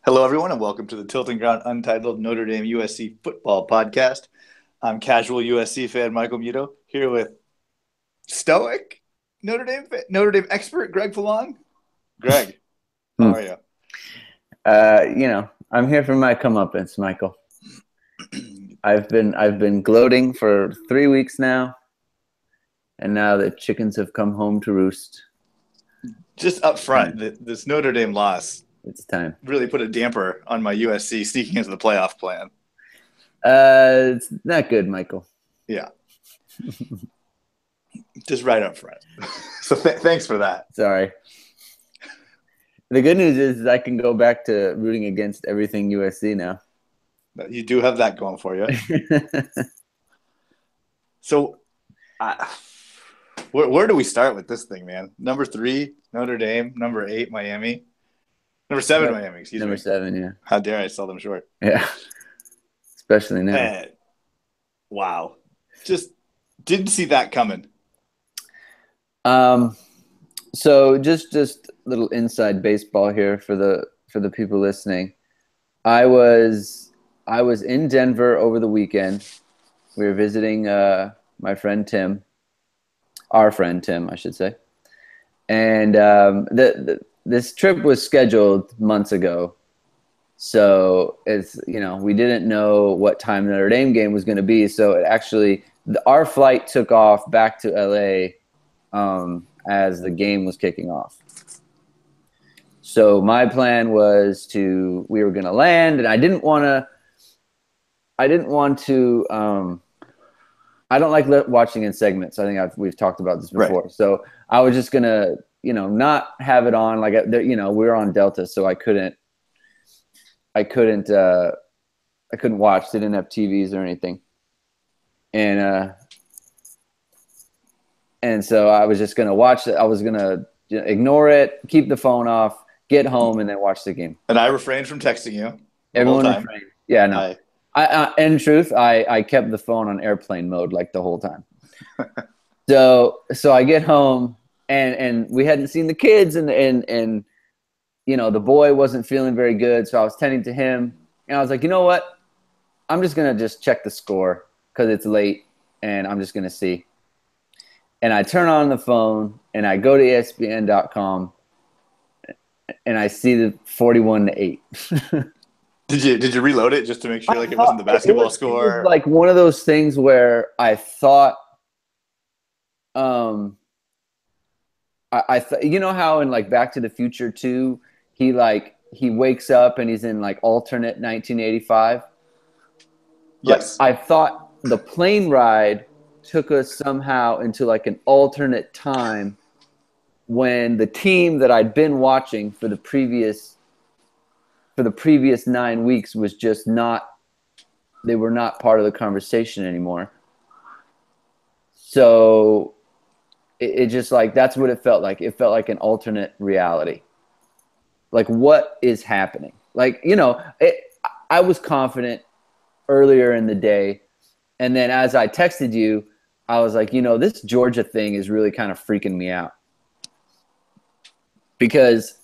Hello, everyone, and welcome to the Tilting Ground Untitled Notre Dame USC Football Podcast. I'm casual USC fan Michael Muto here with stoic Notre Dame expert Greg Falong. Greg, how are you? I'm here for my comeuppance, Michael. I've been gloating for 3 weeks now, and now the chickens have come home to roost. Just up front, this Notre Dame loss It's time. really put a damper on my USC sneaking into the playoff plan. It's not good, Michael. Yeah. Just right up front. So thanks for that. Sorry. The good news is I can go back to rooting against everything USC now. But you do have that going for you. So where do we start with this thing, man? Number 3, Notre Dame. Number 8, Miami. Number 7, Miami, excuse me. Number 7, yeah. How dare I sell them short? Yeah. Especially now. Wow. Just didn't see that coming. So just a little inside baseball here for the people listening. I was in Denver over the weekend. We were visiting my friend Tim, our friend Tim, I should say, and this trip was scheduled months ago. So we didn't know what time the Notre Dame game was going to be. So our flight took off back to LA as the game was kicking off. So my plan was we were going to land, and I don't like watching in segments. I think we've talked about this before. Right. So I was just going to, not have it on. Like, we were on Delta, so I couldn't watch. They didn't have TVs or anything. And so I was just going to watch it. I was going to ignore it, keep the phone off, get home, and then watch the game. And I refrained from texting you. Everyone refrained. Yeah, no. In truth, I kept the phone on airplane mode like the whole time. So I get home, and we hadn't seen the kids, and the boy wasn't feeling very good, so I was tending to him, and I was like, you know what? I'm just going to check the score because it's late, and I'm just going to see. And I turn on the phone, and I go to ESPN.com, and I see the 41-8. Did you reload it just to make sure it wasn't the basketball score? It was like one of those things where I thought, I thought, how in Back to the Future 2, he wakes up and he's in alternate 1985. Yes. I thought the plane ride took us somehow into an alternate time when the team that I'd been watching for the previous 9 weeks was just they were not part of the conversation anymore. So it just that's what it felt like. It felt like an alternate reality. What is happening? I was confident earlier in the day. And then as I texted you, I was like, this Georgia thing is really kind of freaking me out. Because,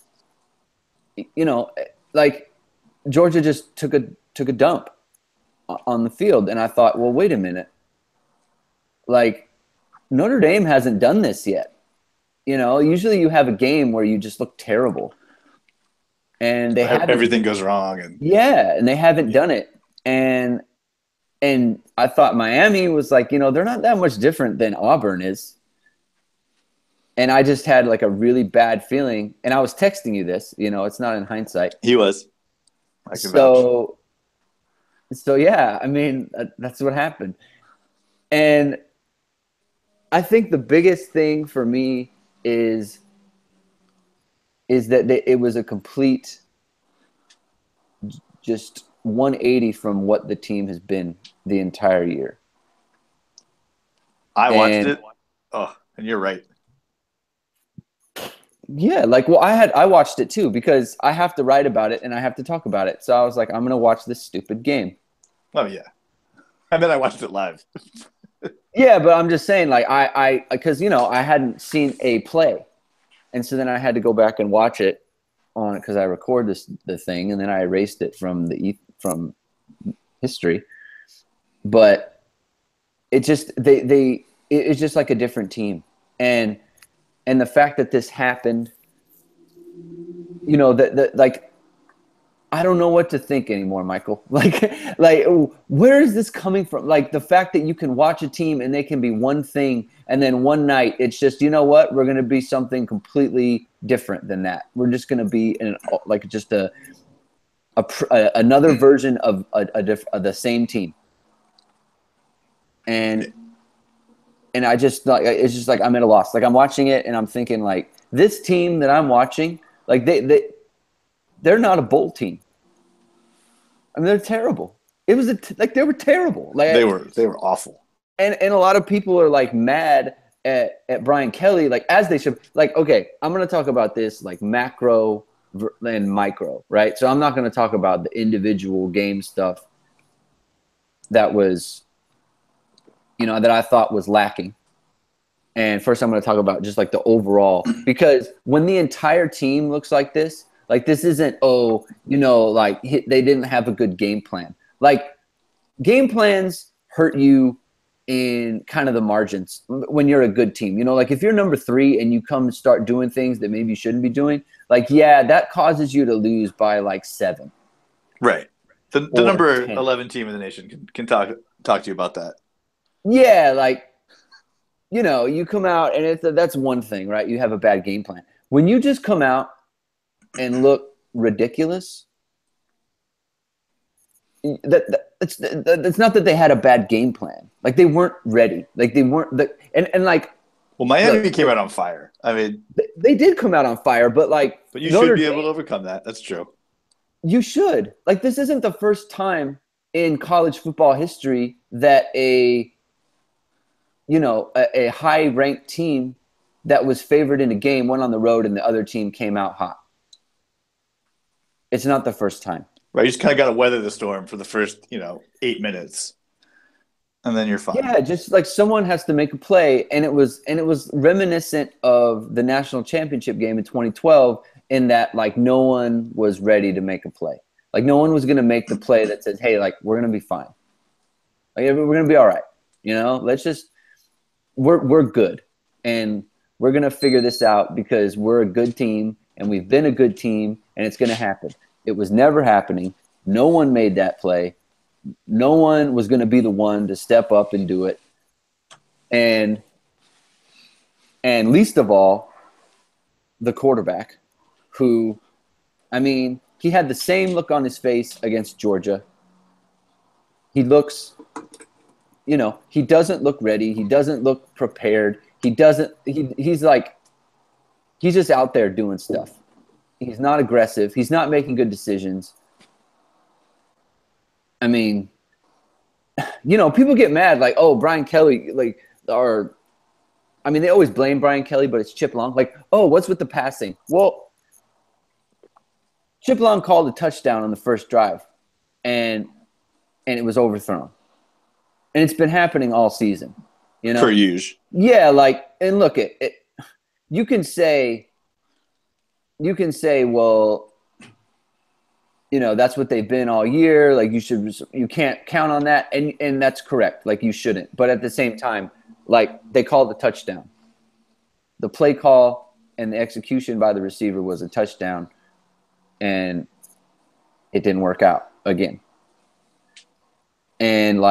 Georgia just took a dump on the field. And I thought, well, wait a minute. Notre Dame hasn't done this yet. Usually you have a game where you just look terrible. And they everything goes wrong. And they haven't done it. And I thought Miami was they're not that much different than Auburn is. And I just had a really bad feeling. And I was texting you this, it's not in hindsight. He was. So yeah, I mean, that's what happened. And I think the biggest thing for me is that it was a complete just 180 from what the team has been the entire year. I watched it. Oh, and you're right. Yeah, I watched it too because I have to write about it and I have to talk about it. So I was like, I'm going to watch this stupid game. Oh yeah. And then I watched it live. Yeah, but I'm just saying because I hadn't seen a play. And so then I had to go back and watch it on it because I record the thing, and then I erased it from from history. But it just it's just like a different team, and the fact that this happened, you know, that like. I don't know what to think anymore, Michael. Like, where is this coming from? Like the fact that you can watch a team and they can be one thing, and then one night it's just, you know what? We're going to be something completely different than that. We're just going to be just another version of the same team. And I just like, it's just like I'm at a loss. Like I'm watching it and I'm thinking like this team that I'm watching, like they're not a bowl team. I mean, they're terrible. It was they were terrible. Like they were awful. And a lot of people are like mad at Brian Kelly, like as they should. Like, okay, I'm going to talk about this like macro and micro, right? So I'm not going to talk about the individual game stuff that was, you know, that I thought was lacking. And first I'm going to talk about just like the overall, because when the entire team looks like this isn't, oh, you know, like they didn't have a good game plan. Like game plans hurt you in kind of the margins when you're a good team. You know, like if you're number 3 and you come and start doing things that maybe you shouldn't be doing, like, yeah, that causes you to lose by like 7. Right. The number 10. 11 team in the nation can talk to you about that. Yeah, like, you know, you come out and that's one thing, right? You have a bad game plan. When you just come out and look ridiculous, it's not that they had a bad game plan. Like they weren't ready. Like they weren't and like. Well, Miami came out on fire. I mean, they did come out on fire, but like. But you should be able to overcome that. That's true. You should. Like this isn't the first time in college football history that a high-ranked team that was favored in a game went on the road and the other team came out hot. It's not the first time. Right, you just kind of got to weather the storm for the first, 8 minutes, and then you're fine. Yeah, just like someone has to make a play, and it was reminiscent of the national championship game in 2012 in that like no one was ready to make a play. Like no one was going to make the play that says, "Hey, like we're going to be fine. Like we're going to be all right." You know, let's just we're good, and we're going to figure this out because we're a good team, and we've been a good team, and it's going to happen. It was never happening. No one made that play. No one was going to be the one to step up and do it. And least of all, the quarterback, who, I mean, he had the same look on his face against Georgia. He looks, he doesn't look ready. He doesn't look prepared. He's just out there doing stuff. He's not aggressive. He's not making good decisions. I mean, people get mad like, oh, Brian Kelly, they always blame Brian Kelly, but it's Chip Long. Like, oh, what's with the passing? Well, Chip Long called a touchdown on the first drive, and it was overthrown. And it's been happening all season, For usual. Yeah, and look, you can say, well, that's what they've been all year. Like you can't count on that. And that's correct. Like you shouldn't. But at the same time, like they called the touchdown. The play call and the execution by the receiver was a touchdown, and it didn't work out again. And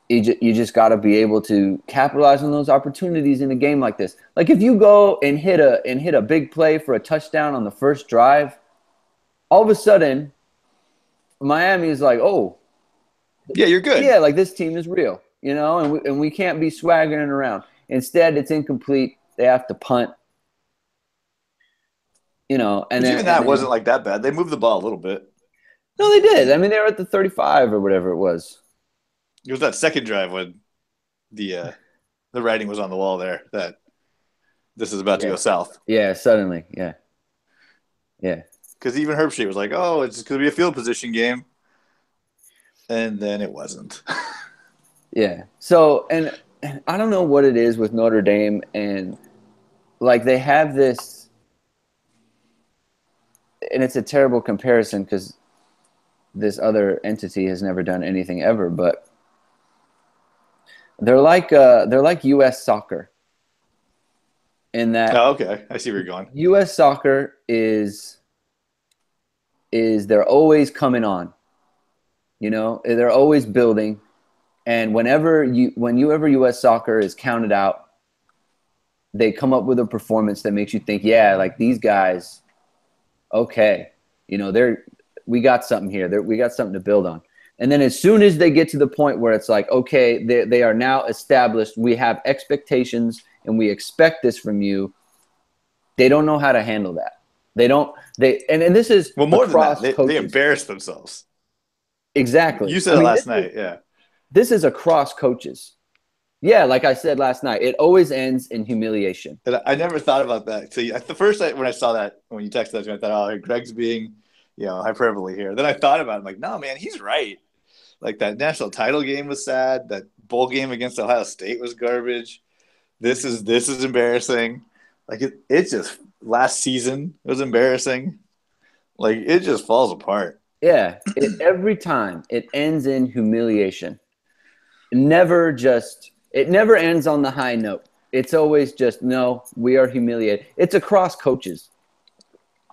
you just got to be able to capitalize on those opportunities in a game like this. Like if you go and hit a big play for a touchdown on the first drive, all of a sudden, Miami is like, oh, yeah, you're good. Yeah, like this team is real, and we can't be swaggering around. Instead, it's incomplete. They have to punt. And then, even that wasn't like that bad. They moved the ball a little bit. No, they did. I mean, they were at the 35 or whatever it was. It was that second drive when the writing was on the wall there that this is about to go south. Yeah, suddenly, yeah. Because even Herbstreit was like, "Oh, it's going to be a field position game," and then it wasn't. Yeah. So, and I don't know what it is with Notre Dame, and like they have this. and it's a terrible comparison because this other entity has never done anything ever, but they're like U.S. soccer in that Oh, okay. I see where you're going. U.S. soccer is they're always coming on. They're always building, and whenever U.S. soccer is counted out, they come up with a performance that makes you think, yeah, like these guys, okay, we got something here. We got something to build on. And then as soon as they get to the point where it's like, okay, they are now established, we have expectations and we expect this from you, they don't know how to handle that. And this is more than that, coaches. they embarrass themselves. Exactly. You said it last night, yeah. This is across coaches. Yeah, like I said last night, it always ends in humiliation. And I never thought about that. So the first when I saw that, when you texted that to me, I thought, oh, Greg's being, hyperbole here. Then I thought about it. I'm like, no, man, he's right. Like that national title game was sad. That bowl game against Ohio State was garbage. This is embarrassing. Like it just last season was embarrassing. Like it just falls apart. Yeah, every time it ends in humiliation. It never ends on the high note. It's always just, no, we are humiliated. It's across coaches.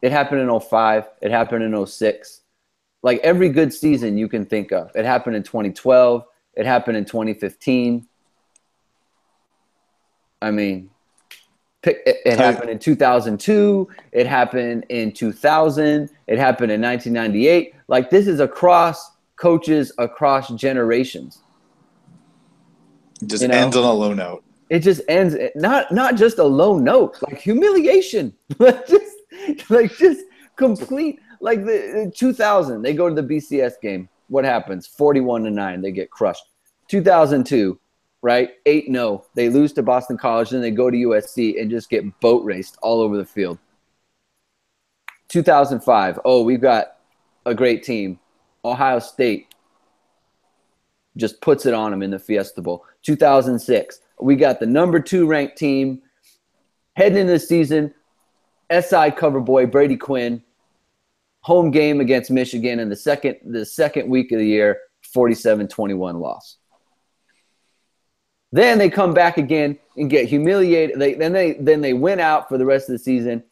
It happened in 2005. It happened in 2006. Like every good season you can think of. It happened in 2012. It happened in 2015. I mean, it happened in 2002. It happened in 2000. It happened in 1998. Like this is across coaches, across generations. It just ends on a low note. It just ends not just a low note, like humiliation. just complete. Like the 2000, they go to the BCS game. What happens? 41-9, they get crushed. 2002, right? 8-0, they lose to Boston College, then they go to USC and just get boat raced all over the field. 2005, oh, we've got a great team. Ohio State just puts it on them in the Fiesta Bowl. 2006, we got the number 2 ranked team heading into the season. SI cover boy Brady Quinn, home game against Michigan in the second week of the year, 47-21 loss. Then they come back again and get humiliated. Then they win out for the rest of the season,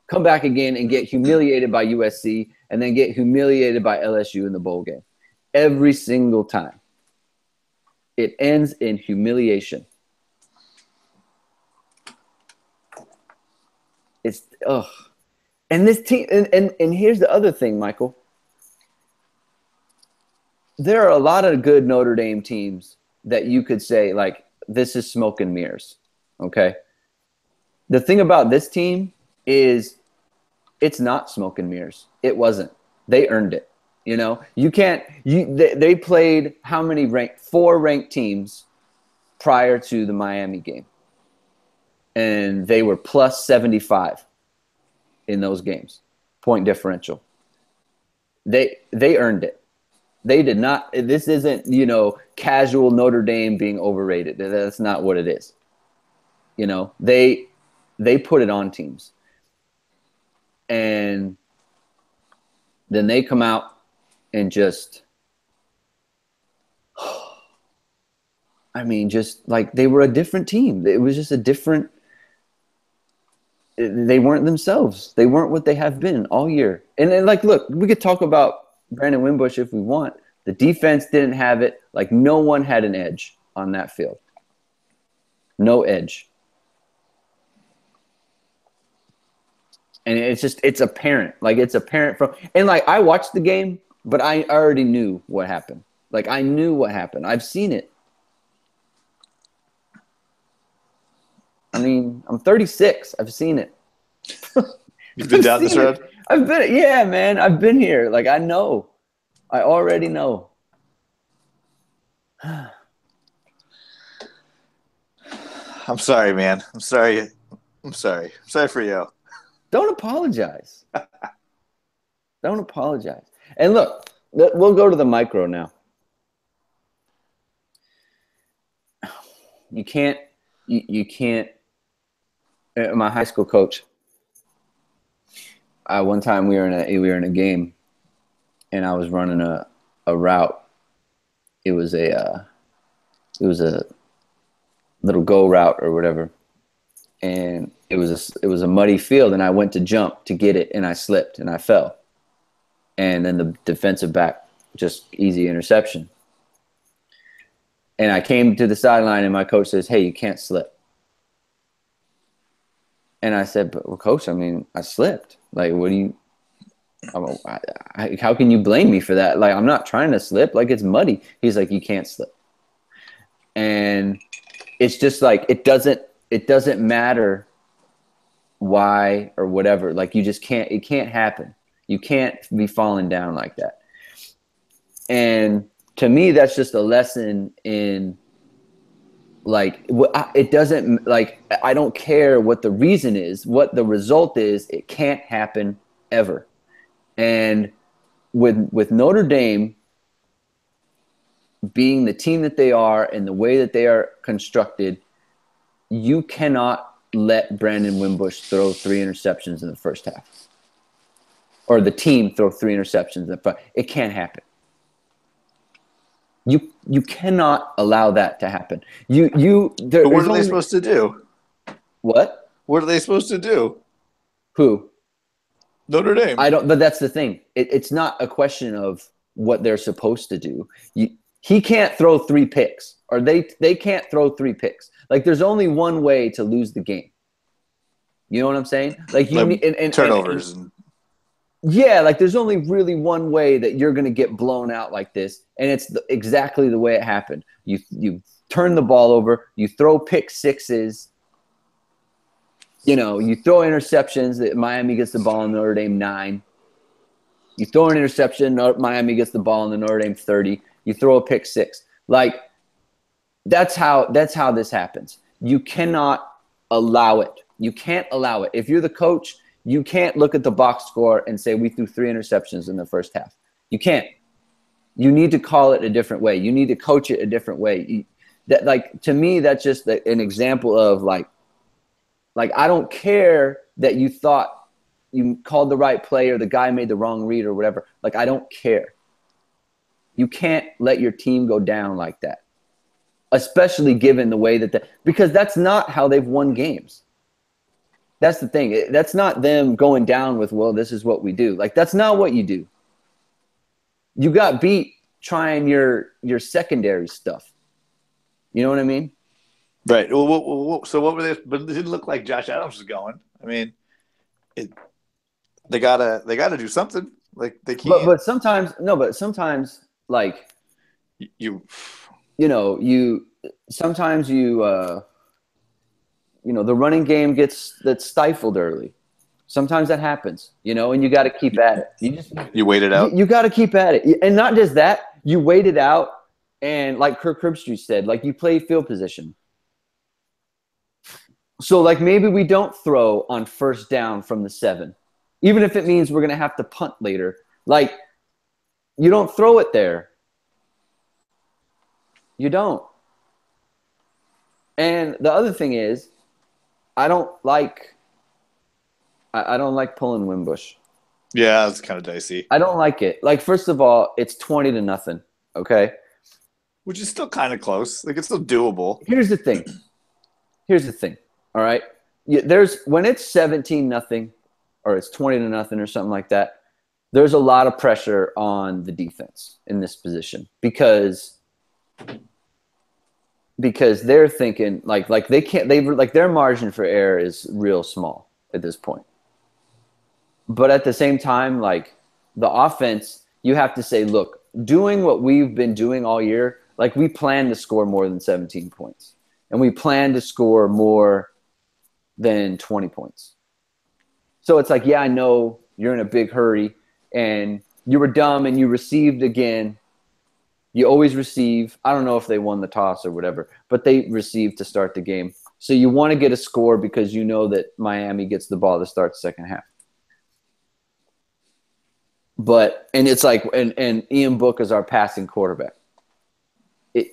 come back again and get humiliated by USC, and then get humiliated by LSU in the bowl game. Every single time. It ends in humiliation. It's ugh. And this team, and here's the other thing, Michael. There are a lot of good Notre Dame teams that you could say, like, this is smoke and mirrors. Okay. The thing about this team is it's not smoke and mirrors. It wasn't. They earned it. They played how many 4 ranked teams prior to the Miami game. And they were plus 75 in those games, point differential. They earned it. They did not. This isn't, casual Notre Dame being overrated. That's not what it is. They put it on teams. And then they come out and just, just like they were a different team. It was just a different. They weren't themselves. They weren't what they have been all year. And then, look, we could talk about Brandon Wimbush if we want. The defense didn't have it. Like, no one had an edge on that field. No edge. And it's apparent. Like, it's apparent and I watched the game, but I already knew what happened. Like, I knew what happened. I've seen it. I'm 36. I've seen it. You've been down this road? Yeah, man. I've been here. Like, I know. I already know. I'm sorry, man. I'm sorry. I'm sorry for you. Don't apologize. Don't apologize. And look, we'll go to the micro now. You can't. My high school coach, One time we were in a game, and I was running a route. It was a little go route or whatever, and it was a muddy field, and I went to jump to get it, and I slipped and I fell, and then the defensive back just easy interception. And I came to the sideline, and my coach says, "Hey, you can't slip." And I said, "But well, coach, I mean, I slipped. Like, what do you? How can you blame me for that? Like, I'm not trying to slip. Like, it's muddy." He's like, "You can't slip." And it's just like it doesn't matter why or whatever. Like, you just can't. It can't happen. You can't be falling down like that. And to me, that's just a lesson in, like, it doesn't, like, I don't care what the reason is, what the result is, it can't happen ever. And with Notre Dame being the team that they are and the way that they are constructed, you cannot let Brandon Wimbush throw 3 interceptions in the first half. Or the team throw 3 interceptions in the first. It can't happen. You cannot allow that to happen. But what are they supposed to do? What? What are they supposed to do? Who? Notre Dame. But that's the thing. It's not a question of what they're supposed to do. He can't throw 3 picks, or they can't throw 3 picks. Like, there's only one way to lose the game. You know what I'm saying? Like, you need and turnovers. Yeah, like, there's only really one way that you're going to get blown out like this, and it's exactly the way it happened. You turn the ball over, you throw pick sixes, you throw interceptions that Miami gets the ball in Notre Dame 9. You throw an interception, Miami gets the ball in the Notre Dame 30. You throw a pick 6. Like, that's how this happens. You cannot allow it. You can't allow it. If you're the coach, you can't look at the box score and say we threw 3 interceptions in the first half. You can't. You need to call it a different way. You need to coach it a different way. To me, that's just an example of like I don't care that you thought you called the right play or the guy made the wrong read or whatever. Like, I don't care. You can't let your team go down like that, especially given the way because that's not how they've won games. That's the thing. That's not them going down with, well, this is what we do. Like, that's not what you do. You got beat trying your secondary stuff. You know what I mean? Right. Well, so what were they? But it didn't look like Josh Adams was going. I mean, they gotta do something. Like, they can't. But sometimes like sometimes the running game gets stifled early. Sometimes that happens, and you got to keep at it. You wait it out. You got to keep at it. And not just that, you wait it out. And like Kirk Herbstreit said, like, you play field position. So, like, maybe we don't throw on first down from the 7, even if it means we're going to have to punt later. Like, you don't throw it there. You don't. And the other thing is, I don't like pulling Wimbush. Yeah, it's kind of dicey. I don't like it. Like, first of all, it's 20-0. Okay, which is still kind of close. Like, it's still doable. Here's the thing. All right, when it's 17-0 or it's 20-0 or something like that, there's a lot of pressure on the defense in this position because they're thinking like they can't, their margin for error is real small at this point. But at the same time, like, the offense, you have to say, look, doing what we've been doing all year, like, we plan to score more than 17 points. And we plan to score more than 20 points. So it's like, yeah, I know you're in a big hurry and you were dumb and you received again. You always receive. I don't know if they won the toss or whatever, but they received to start the game. So you want to get a score because you know that Miami gets the ball to start the second half. And it's like, and Ian Book is our passing quarterback. You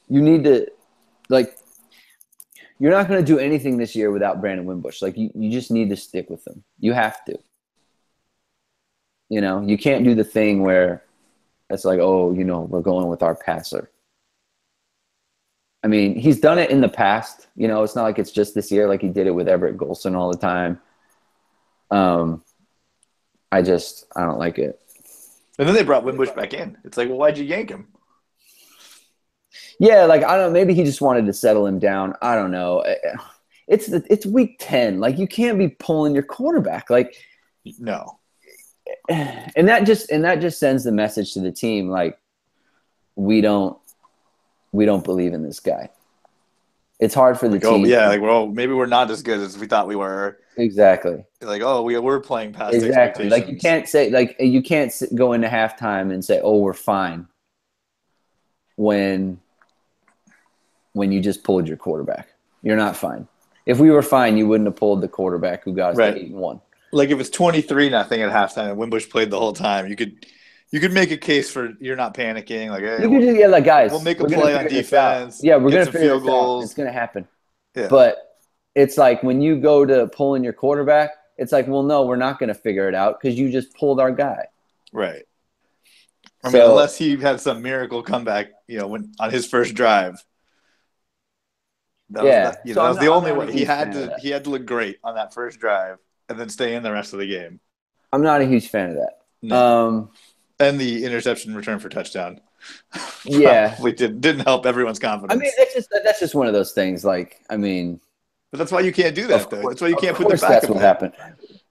need to, like, you're not going to do anything this year without Brandon Wimbush. Like, you just need to stick with him. You have to. You can't do the thing where it's like, oh, we're going with our passer. I mean, he's done it in the past. It's not like it's just this year. Like he did it with Everett Golson all the time. I don't like it. And then they brought Wimbush back in. It's like, well, why'd you yank him? Yeah, like I don't know. Maybe he just wanted to settle him down. I don't know. It's week 10. Like you can't be pulling your quarterback. Like no. And that just sends the message to the team like we don't believe in this guy. It's hard for the team. Oh yeah, like well, maybe we're not as good as we thought we were. Exactly. Like we're playing past expectations. Like you can't go into halftime and say, oh, we're fine. When you just pulled your quarterback, you're not fine. If we were fine, you wouldn't have pulled the quarterback who got us to 8-1. Like if it's 23-0 at halftime and Wimbush played the whole time, you could make a case for you're not panicking. Like, hey, you could just like guys, we'll make a play on defense. Yeah, we're gonna figure this out. It's gonna happen. Yeah. But it's like when you go to pulling your quarterback, it's like, well, no, we're not gonna figure it out because you just pulled our guy. Right. I mean, unless he had some miracle comeback, when on his first drive. That was the only way. He had to look great on that first drive and then stay in the rest of the game. I'm not a huge fan of that. No. And the interception return for touchdown. Yeah. Probably didn't help everyone's confidence. I mean, that's just one of those things. Like, I mean. But that's why you can't do that, though. That's why you can't put the backup. That's what happened.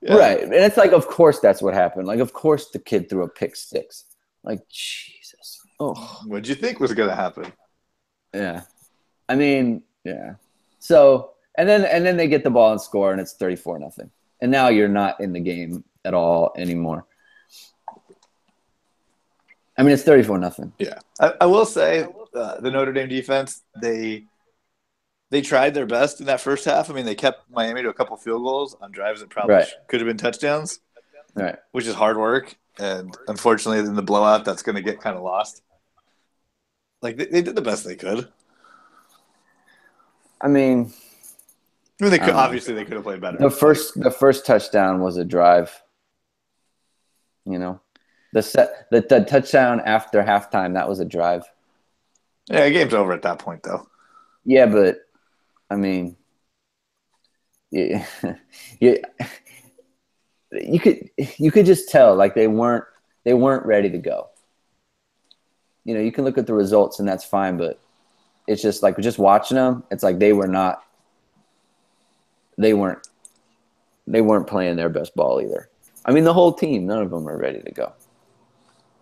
Yeah. Right. And it's like, of course that's what happened. Like, of course the kid threw a pick six. Like, Jesus. Oh. What'd you think was going to happen? Yeah. I mean, yeah. So, and then they get the ball and score, and it's 34-0. And now you're not in the game at all anymore. I mean, it's 34-0. Yeah. I will say the Notre Dame defense, they tried their best in that first half. I mean, they kept Miami to a couple field goals on drives that probably could have been touchdowns, which is hard work. And unfortunately, in the blowout, that's going to get kind of lost. Like, they did the best they could. I mean, they could obviously they could have played better. The first touchdown was a drive. The touchdown after halftime, that was a drive. Yeah, the game's over at that point, though. Yeah, but I mean, yeah, you could just tell like they weren't ready to go. You can look at the results and that's fine, but it's just like just watching them, it's like they weren't playing their best ball either. I mean, the whole team, none of them were ready to go.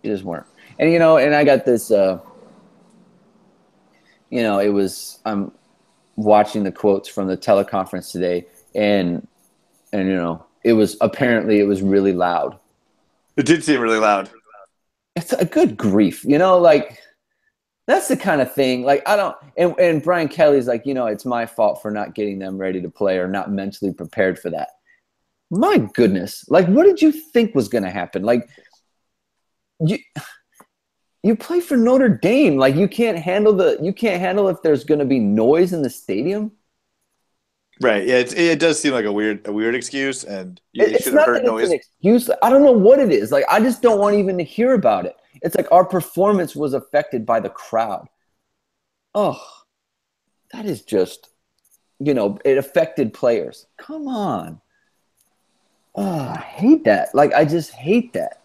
They just weren't. And and I got this I'm watching the quotes from the teleconference today and it was really loud. It did seem really loud. It's a good grief, like that's the kind of thing. Like I don't, and Brian Kelly's like, it's my fault for not getting them ready to play or not mentally prepared for that. My goodness, like what did you think was going to happen? Like you play for Notre Dame, like you can't handle if there's going to be noise in the stadium. Right. Yeah. It does seem like a weird excuse, and you should have heard noise. It's an excuse. I don't know what it is. Like I just don't want even to hear about it. It's like our performance was affected by the crowd. Oh, that is just, it affected players. Come on. Oh, I hate that. Like I just hate that.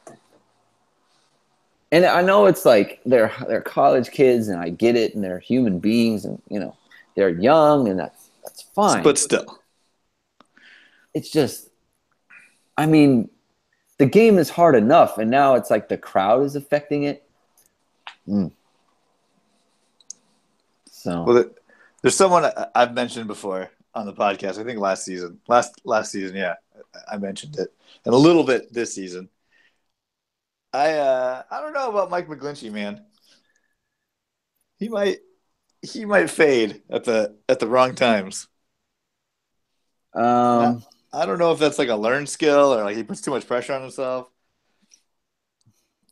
And I know it's like they're college kids, and I get it, and they're human beings, and they're young, and that's fine. But still, it's just, I mean, the game is hard enough, and now it's like the crowd is affecting it. So, well, there's someone I've mentioned before on the podcast. I think last season, yeah, I mentioned it, and a little bit this season. I don't know about Mike McGlinchey, man. He might fade at the wrong times. I don't know if that's like a learned skill or like he puts too much pressure on himself.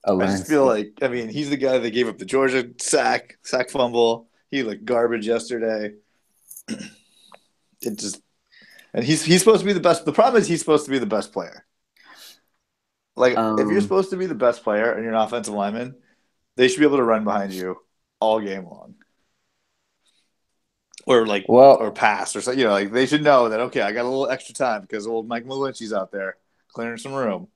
I just feel like, I mean, he's the guy that gave up the Georgia sack fumble. He looked garbage yesterday. And he's supposed to be the best. The problem is he's supposed to be the best player. Like, if you're Um, supposed to be the best player and you're an offensive lineman, they should be able to run behind you all game long, or or well, pass or something. Like they should know that okay, I got a little extra time because old Mike McGlinchey's out there clearing some room.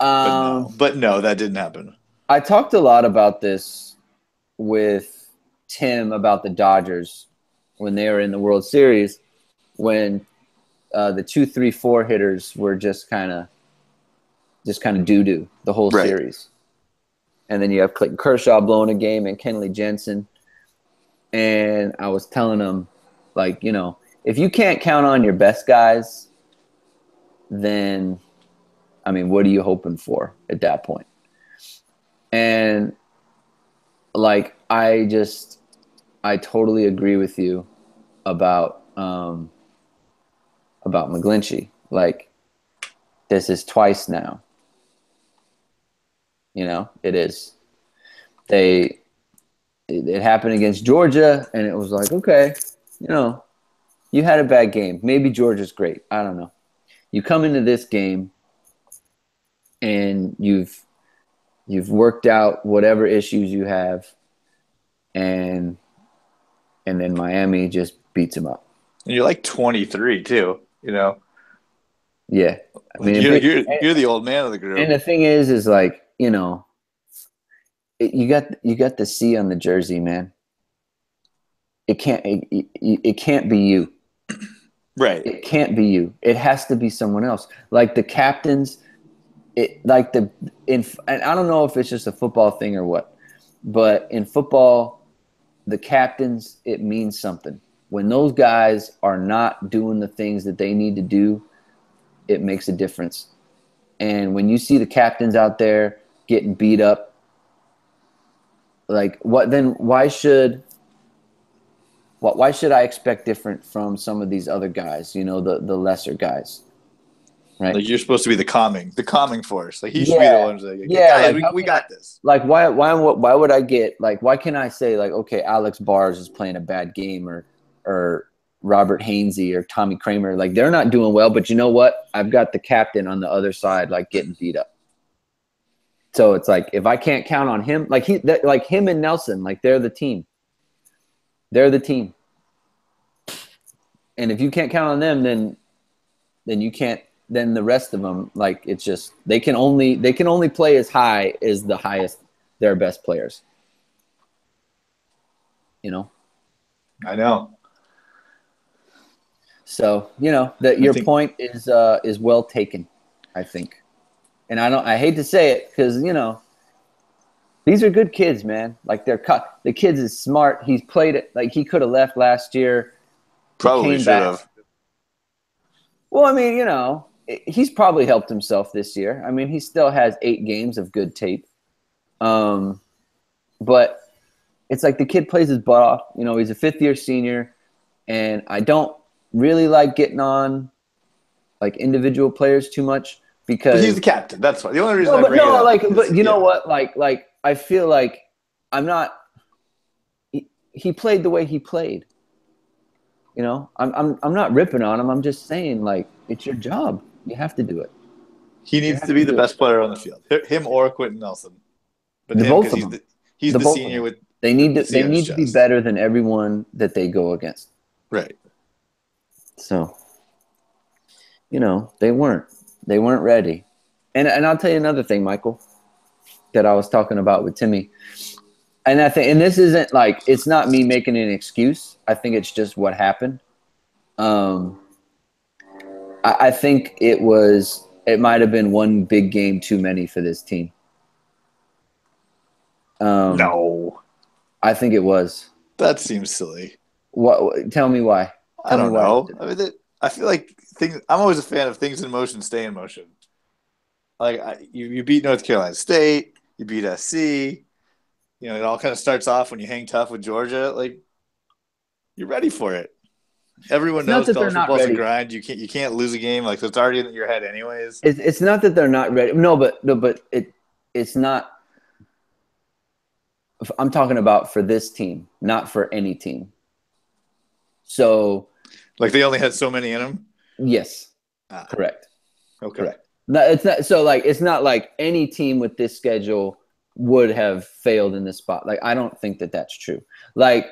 um, But no, that didn't happen. I talked a lot about this with Tim about the Dodgers when they were in the World Series, when the 2, 3, 4 hitters were just kind of doo doo the whole Right. series, and then you have Clayton Kershaw blowing a game and Kenley Jensen, and I was telling them, like, if you can't count on your best guys, then I mean, what are you hoping for at that point? And like, I totally agree with you about McGlinchey. Like, this is twice now. It is. It happened against Georgia, and it was like, okay, you had a bad game. Maybe Georgia's great. I don't know. You come into this game, and you've worked out whatever issues you have, and then Miami just beats them up. And you're like 23 too. Yeah, I Like mean, you're the old man of the group. and the thing is like, you got the C on the jersey, man. It can't be you. Right. It can't be you. It has to be someone else. Like the captains, and I don't know if it's just a football thing or what, but in football, the captains, it means something. When those guys are not doing the things that they need to do, it makes a difference. And when you see the captains out there getting beat up, like why should I expect different from some of these other guys, the lesser guys? Right? Like you're supposed to be the calming force. Like he should be the one like, guys, we got this. Like why would I get, like, why can I say, like, okay, Alex Bars is playing a bad game, or Robert Hainsey or Tommy Kramer, like they're not doing well, but you know what? I've got the captain on the other side, like getting beat up. So it's like, if I can't count on him, like him and Nelson, like they're the team. They're the team. And if you can't count on them, then you can't. Then the rest of them, like, it's just they can only play as high as the highest their best players. I know. So that your point is well taken, I think. And I hate to say it, because these are good kids, man. Like the kid is smart. He's played it. Like he could have left last year. Probably should have. Well, I mean, he's probably helped himself this year. I mean, he still has 8 games of good tape. But it's like the kid plays his butt off. He's a 5th-year senior, and I don't really like getting on like individual players too much, because But he's the captain. That's why. The only reason but you know what? Like I feel like I'm not. He played the way he played. I'm not ripping on him. I'm just saying, like, it's your job. You have to do it. He needs to be the best player on the field. Him or Quentin Nelson. But both of them. He's the senior with. They need to be better than everyone that they go against. Right. So, they weren't ready. And I'll tell you another thing, Michael, that I was talking about with Timmy. And I think, and this isn't like, it's not me making an excuse. I think it's just what happened. I think it might have been one big game too many for this team. No. I think it was. That seems silly. What? Tell me why. I don't know. I mean, I feel like I'm always a fan of things in motion stay in motion. Like you beat North Carolina State, you beat SC. It all kind of starts off when you hang tough with Georgia. Like, you're ready for it. Everyone knows college football's a grind. You can't lose a game. Like, so it's already in your head anyways. It's not that they're not ready. No, but it's not. I'm talking about for this team, not for any team. So, like, they only had so many in them? Yes. Correct. Okay. Correct. No, it's not. So like, it's not like any team with this schedule would have failed in this spot. Like, I don't think that that's true. Like,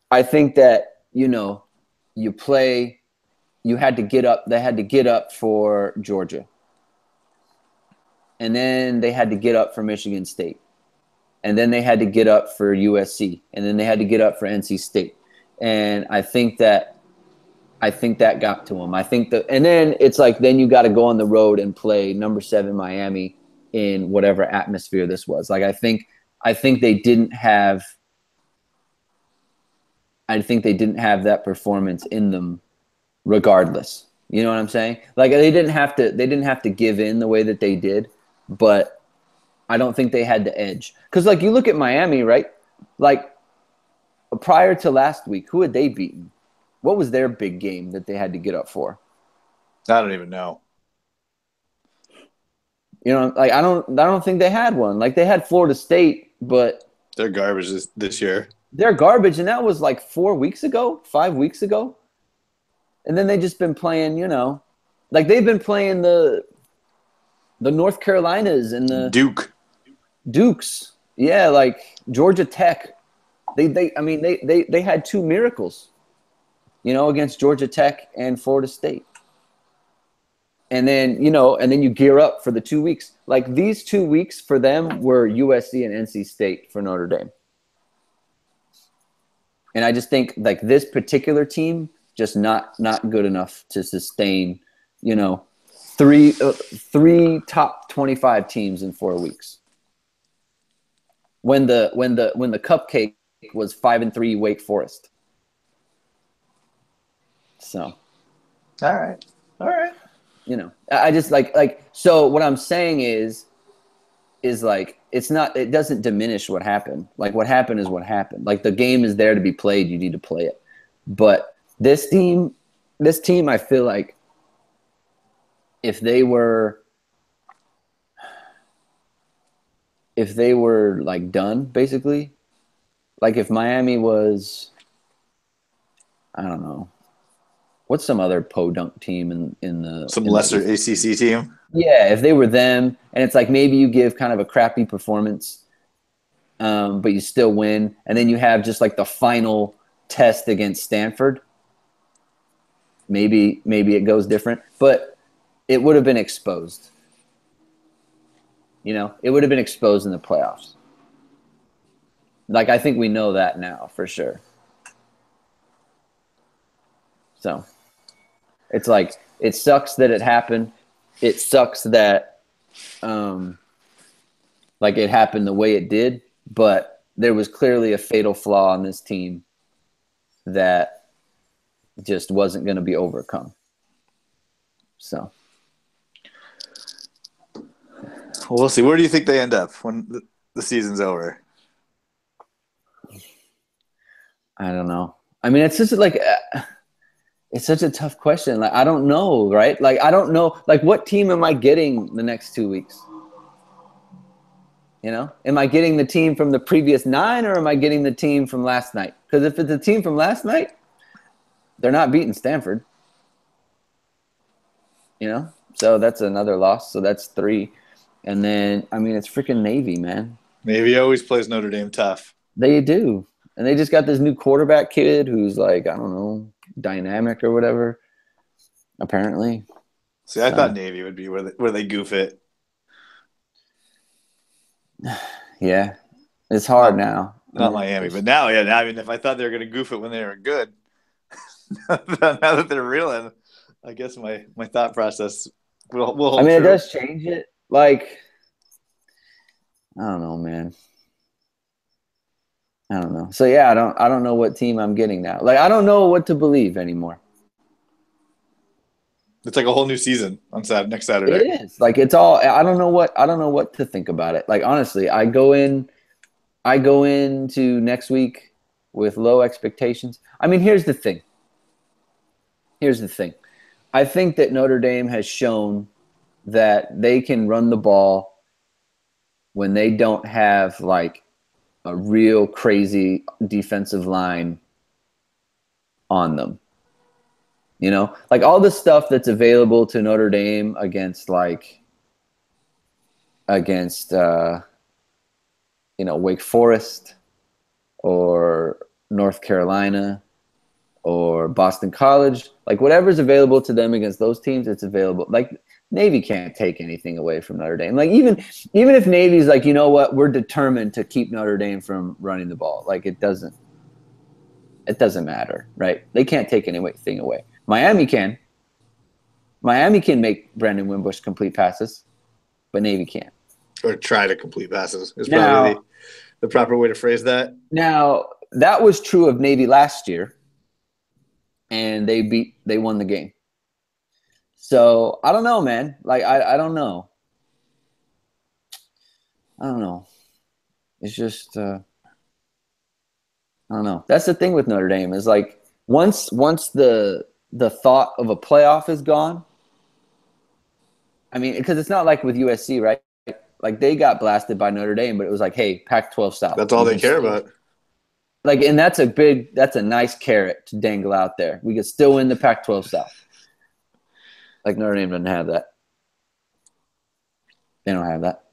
I think that, you play, you had to get up. They had to get up for Georgia. And then they had to get up for Michigan State. And then they had to get up for USC. And then they had to get up for NC State. And I think that got to them. And then it's like, then you got to go on the road and play number 7 Miami in whatever atmosphere this was. Like, I think they didn't have that performance in them regardless. You know what I'm saying? Like, they didn't have to give in the way that they did, but I don't think they had the edge. Because, like, you look at Miami, right? Like, prior to last week, who had they beaten? What was their big game that they had to get up for? I don't even know. Like, I don't think they had one. Like, they had Florida State, but they're garbage this year. They're garbage, and that was like 4 weeks ago, 5 weeks ago. And then they just been playing, like they've been playing the North Carolinas and the Dukes. Yeah, like Georgia Tech. They had 2 miracles, against Georgia Tech and Florida State. And then, you gear up for the 2 weeks. Like, these 2 weeks for them were USC and NC State for Notre Dame. And I just think, like, this particular team just not good enough to sustain, three top 25 teams in 4 weeks. When the cupcake was 5-3 Wake Forest. So, all right. I just like so what I'm saying is like, it doesn't diminish what happened. Like, what happened is what happened. Like, the game is there to be played. You need to play it. But this team, I feel like if they were like done, basically, like if Miami was, I don't know, what's some other podunk team some lesser ACC team? Yeah, if they were them, and it's like maybe you give kind of a crappy performance, but you still win, and then you have just like the final test against Stanford. Maybe it goes different, but it would have been exposed. It would have been exposed in the playoffs. Like, I think we know that now for sure. So it's like, it sucks that it happened. It sucks that like it happened the way it did, but there was clearly a fatal flaw in this team that just wasn't going to be overcome. So we'll see. Where do you think they end up when the season's over? I don't know. I mean, it's just like it's such a tough question. Like, I don't know, right? Like, I don't know. Like, what team am I getting the next 2 weeks? Am I getting the team from the previous 9, or am I getting the team from last night? Because if it's the team from last night, they're not beating Stanford. So that's another loss. So that's 3. And then, I mean, it's freaking Navy, man. Navy always plays Notre Dame tough. They do. And they just got this new quarterback kid who's like, I don't know, dynamic or whatever, apparently. See, I thought Navy would be where they goof it. Yeah. It's hard now. Not Miami, but now, yeah. I mean, if I thought they were going to goof it when they were good, now that they're reeling, I guess my thought process will hold true. It does change it. Like, I don't know, man. I don't know. So yeah, I don't know what team I'm getting now. Like, I don't know what to believe anymore. It's like a whole new season on next Saturday. It is. Like, it's all, I don't know what to think about it. Like, honestly, I go into next week with low expectations. I mean, here's the thing. I think that Notre Dame has shown that they can run the ball when they don't have like a real crazy defensive line on them. You know, like all the stuff that's available to Notre Dame against Wake Forest or North Carolina or Boston College, like whatever's available to them against those teams, it's available. Like Navy can't take anything away from Notre Dame. Like even if Navy's like, you know what, we're determined to keep Notre Dame from running the ball. Like it doesn't matter, right? They can't take anything away. Miami can. Miami can make Brandon Wimbush complete passes, but Navy can't. Or try to complete passes is probably the proper way to phrase that. Now, that was true of Navy last year, and they won the game. So, I don't know, man. Like, I don't know. I don't know. It's just, I don't know. That's the thing with Notre Dame is like once the thought of a playoff is gone. I mean, because it's not like with USC, right? Like they got blasted by Notre Dame, but it was like, hey, Pac-12 South. That's all they care about. Like, and that's a nice carrot to dangle out there. We could still win the Pac-12 South. Like Notre Dame doesn't have that. They don't have that.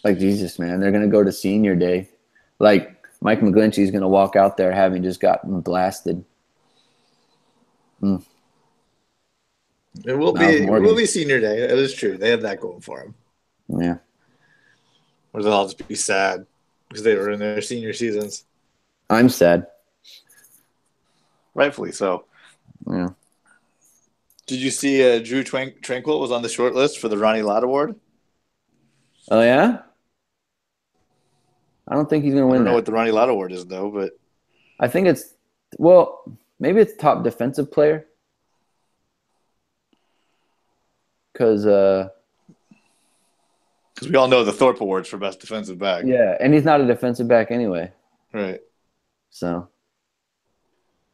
Like, Jesus, man, they're going to go to senior day. Like, Mike McGlinchey's going to walk out there having just gotten blasted. It will be senior day. It is true. They have that going for them. Yeah. Or they'll all just be sad because they were in their senior seasons. I'm sad. Rightfully so. Yeah. Did you see Drew Tranquill was on the short list for the Ronnie Lott Award? Oh, yeah? I don't think he's going to win I don't know that. what the Ronnie Lott Award is, though, but I think maybe it's top defensive player. Because we all know the Thorpe Awards for best defensive back. Yeah, and he's not a defensive back anyway. Right. So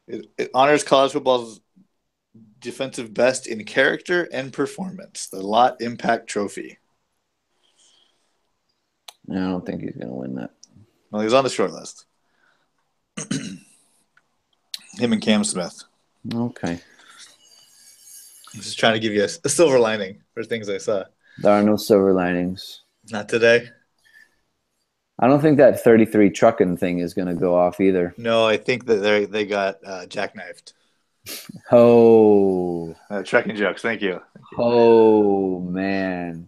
it honors college football's defensive best in character and performance, the Lott Impact Trophy. I don't think he's going to win that. Well, he was on the short list. Him and Cam Smith. Okay. I'm just trying to give you a silver lining for things I saw. There are no silver linings. Not today. I don't think that 33 trucking thing is going to go off either. No, I think that they got jackknifed. Oh. Trucking jokes. Thank you. Oh, man.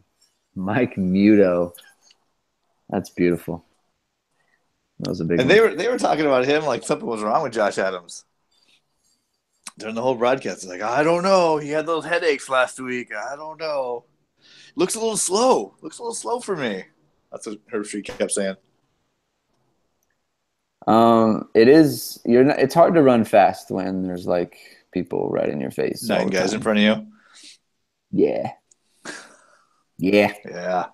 Mike Muto. That's beautiful. That was a big and one. they were talking about him like something was wrong with Josh Adams. During the whole broadcast, like, I don't know. He had those headaches last week. I don't know. Looks a little slow. Looks a little slow for me. That's what Herbstreit kept saying. It is. It's hard to run fast when there's like people right in your face. 9 guys in front of you. Yeah. Yeah. Yeah.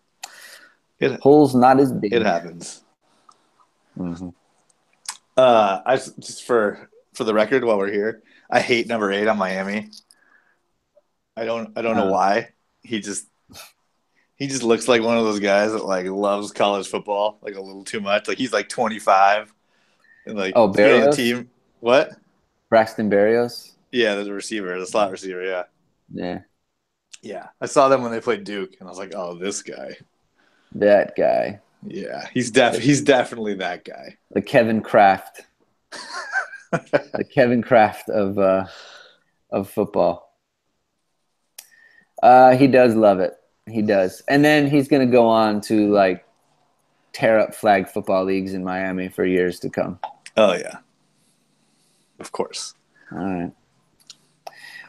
Hole's not as big. It happens. Mm-hmm. I just for the record, while we're here, I hate number 8 on Miami. I don't know why. He just looks like one of those guys that like loves college football like a little too much. Like he's like 25 and like Barrios? on the team. What? Braxton Berrios? Yeah, there's a receiver, the slot receiver. Yeah. Yeah. Yeah. I saw them when they played Duke, and I was like, oh, this guy. That guy. Yeah, he's definitely that guy. The Kevin Kraft. The Kevin Kraft of football. He does love it. He does. And then he's going to go on to like tear up flag football leagues in Miami for years to come. Oh yeah. Of course. All right.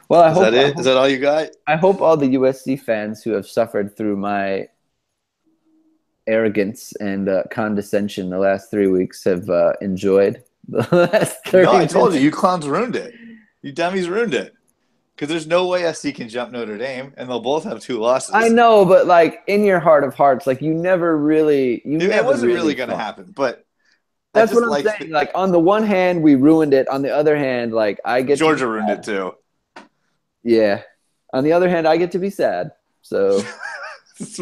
Well, Is that all you got? I hope all the USC fans who have suffered through my arrogance and condescension the last 3 weeks have enjoyed the last 30 No, I minutes. told you, you clowns ruined it. You dummies ruined it. Because there's no way SC can jump Notre Dame, and they'll both have 2 losses. I know, but like in your heart of hearts, like it wasn't really going to happen. But that's what I'm saying. Like on the one hand, we ruined it. On the other hand, like I get Georgia ruined it too. Yeah. On the other hand, I get to be sad. So it's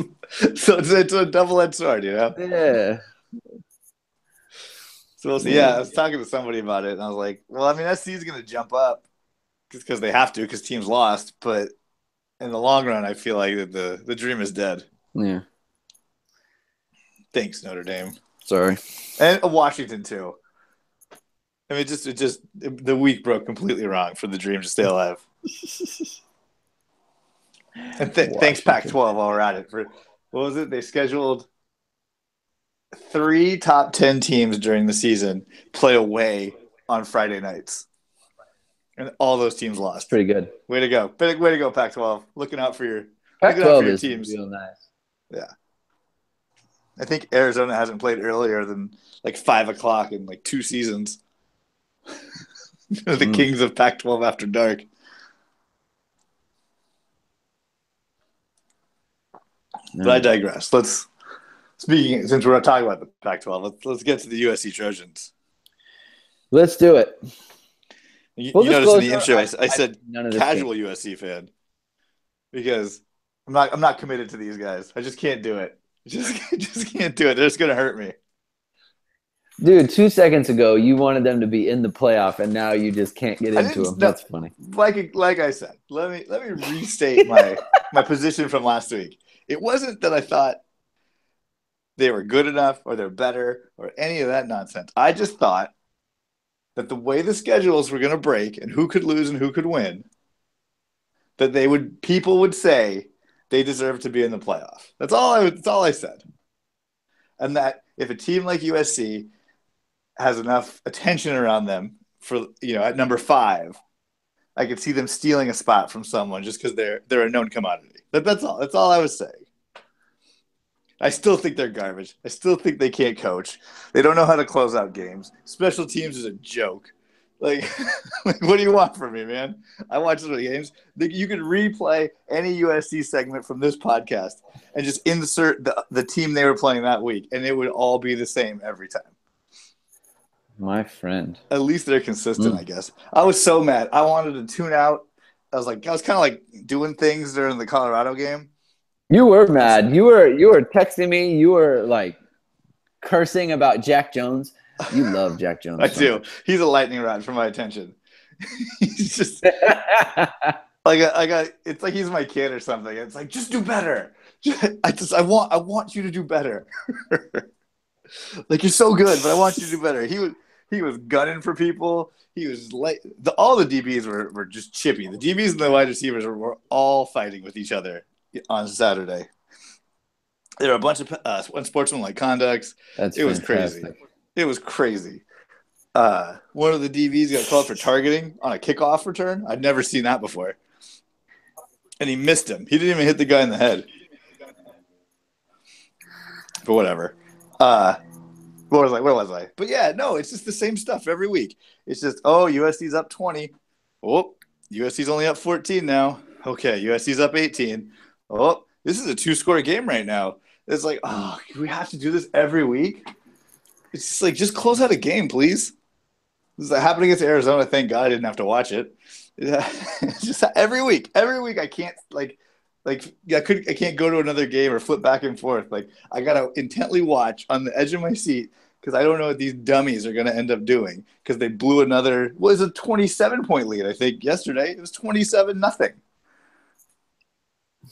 a double-edged sword, you know? Yeah. So we'll see. Yeah, I was talking to somebody about it, and I was like, well, I mean, SC is going to jump up because they have to because teams lost. But in the long run, I feel like the dream is dead. Yeah. Thanks, Notre Dame. Sorry. And Washington, too. I mean, the week broke completely wrong for the dream to stay alive. And thanks, Pac-12, while we're at it. For what was it? They scheduled 3 top 10 teams during the season play away on Friday nights. And all those teams lost. That's pretty good. Way to go. Way to go, Pac-12. Looking out for your Pac-12 teams. Real nice. Yeah. I think Arizona hasn't played earlier than like 5 o'clock in like 2 seasons. The Kings of Pac-12 after dark. But I digress. Since we're talking about the Pac-12, let's get to the USC Trojans. Let's do it. You noticed in the intro, I said casual USC fan because I'm not committed to these guys. I just can't do it. Just can't do it. They're just gonna hurt me. Dude, 2 seconds ago you wanted them to be in the playoff, and now you just can't get into them. That's funny. Like I said, let me restate my position from last week. It wasn't that I thought they were good enough or they're better or any of that nonsense. I just thought that the way the schedules were going to break and who could lose and who could win, that people would say they deserve to be in the playoff. That's all I said. And that if a team like USC has enough attention around them for, at number 5, I could see them stealing a spot from someone just because they're a known commodity. That's all. That's all I was saying. I still think they're garbage. I still think they can't coach. They don't know how to close out games. Special teams is a joke. Like what do you want from me, man? I watch the games. You could replay any USC segment from this podcast and just insert the team they were playing that week, and it would all be the same every time. My friend. At least they're consistent, I guess. I was so mad. I wanted to tune out. I was kind of like doing things during the Colorado game. You were mad. You were texting me. You were like cursing about Jack Jones. You love Jack Jones. I do. He's a lightning rod for my attention. He's just it's like he's my kid or something. It's like, just do better. I want you to do better. Like, you're so good, but I want you to do better. He was gunning for people. He was all the DBs were just chippy. The DBs and the wide receivers were all fighting with each other on Saturday. There were a bunch of unsportsmanlike conducts. It was crazy. It was crazy. One of the DBs got called for targeting on a kickoff return. I'd never seen that before. And he missed him. He didn't even hit the guy in the head. But whatever. Where was I? But yeah, no, it's just the same stuff every week. It's just, USC's up 20. Oh, USC's only up 14 now. Okay, USC's up 18. Oh, this is a 2-score game right now. It's like, we have to do this every week? It's just like, just close out a game, please. This happened against Arizona. Thank God I didn't have to watch it. It's just every week. Every week I can't I can't go to another game or flip back and forth. Like, I gotta intently watch on the edge of my seat because I don't know what these dummies are gonna end up doing because they blew a 27-point lead. I think yesterday it was 27-0,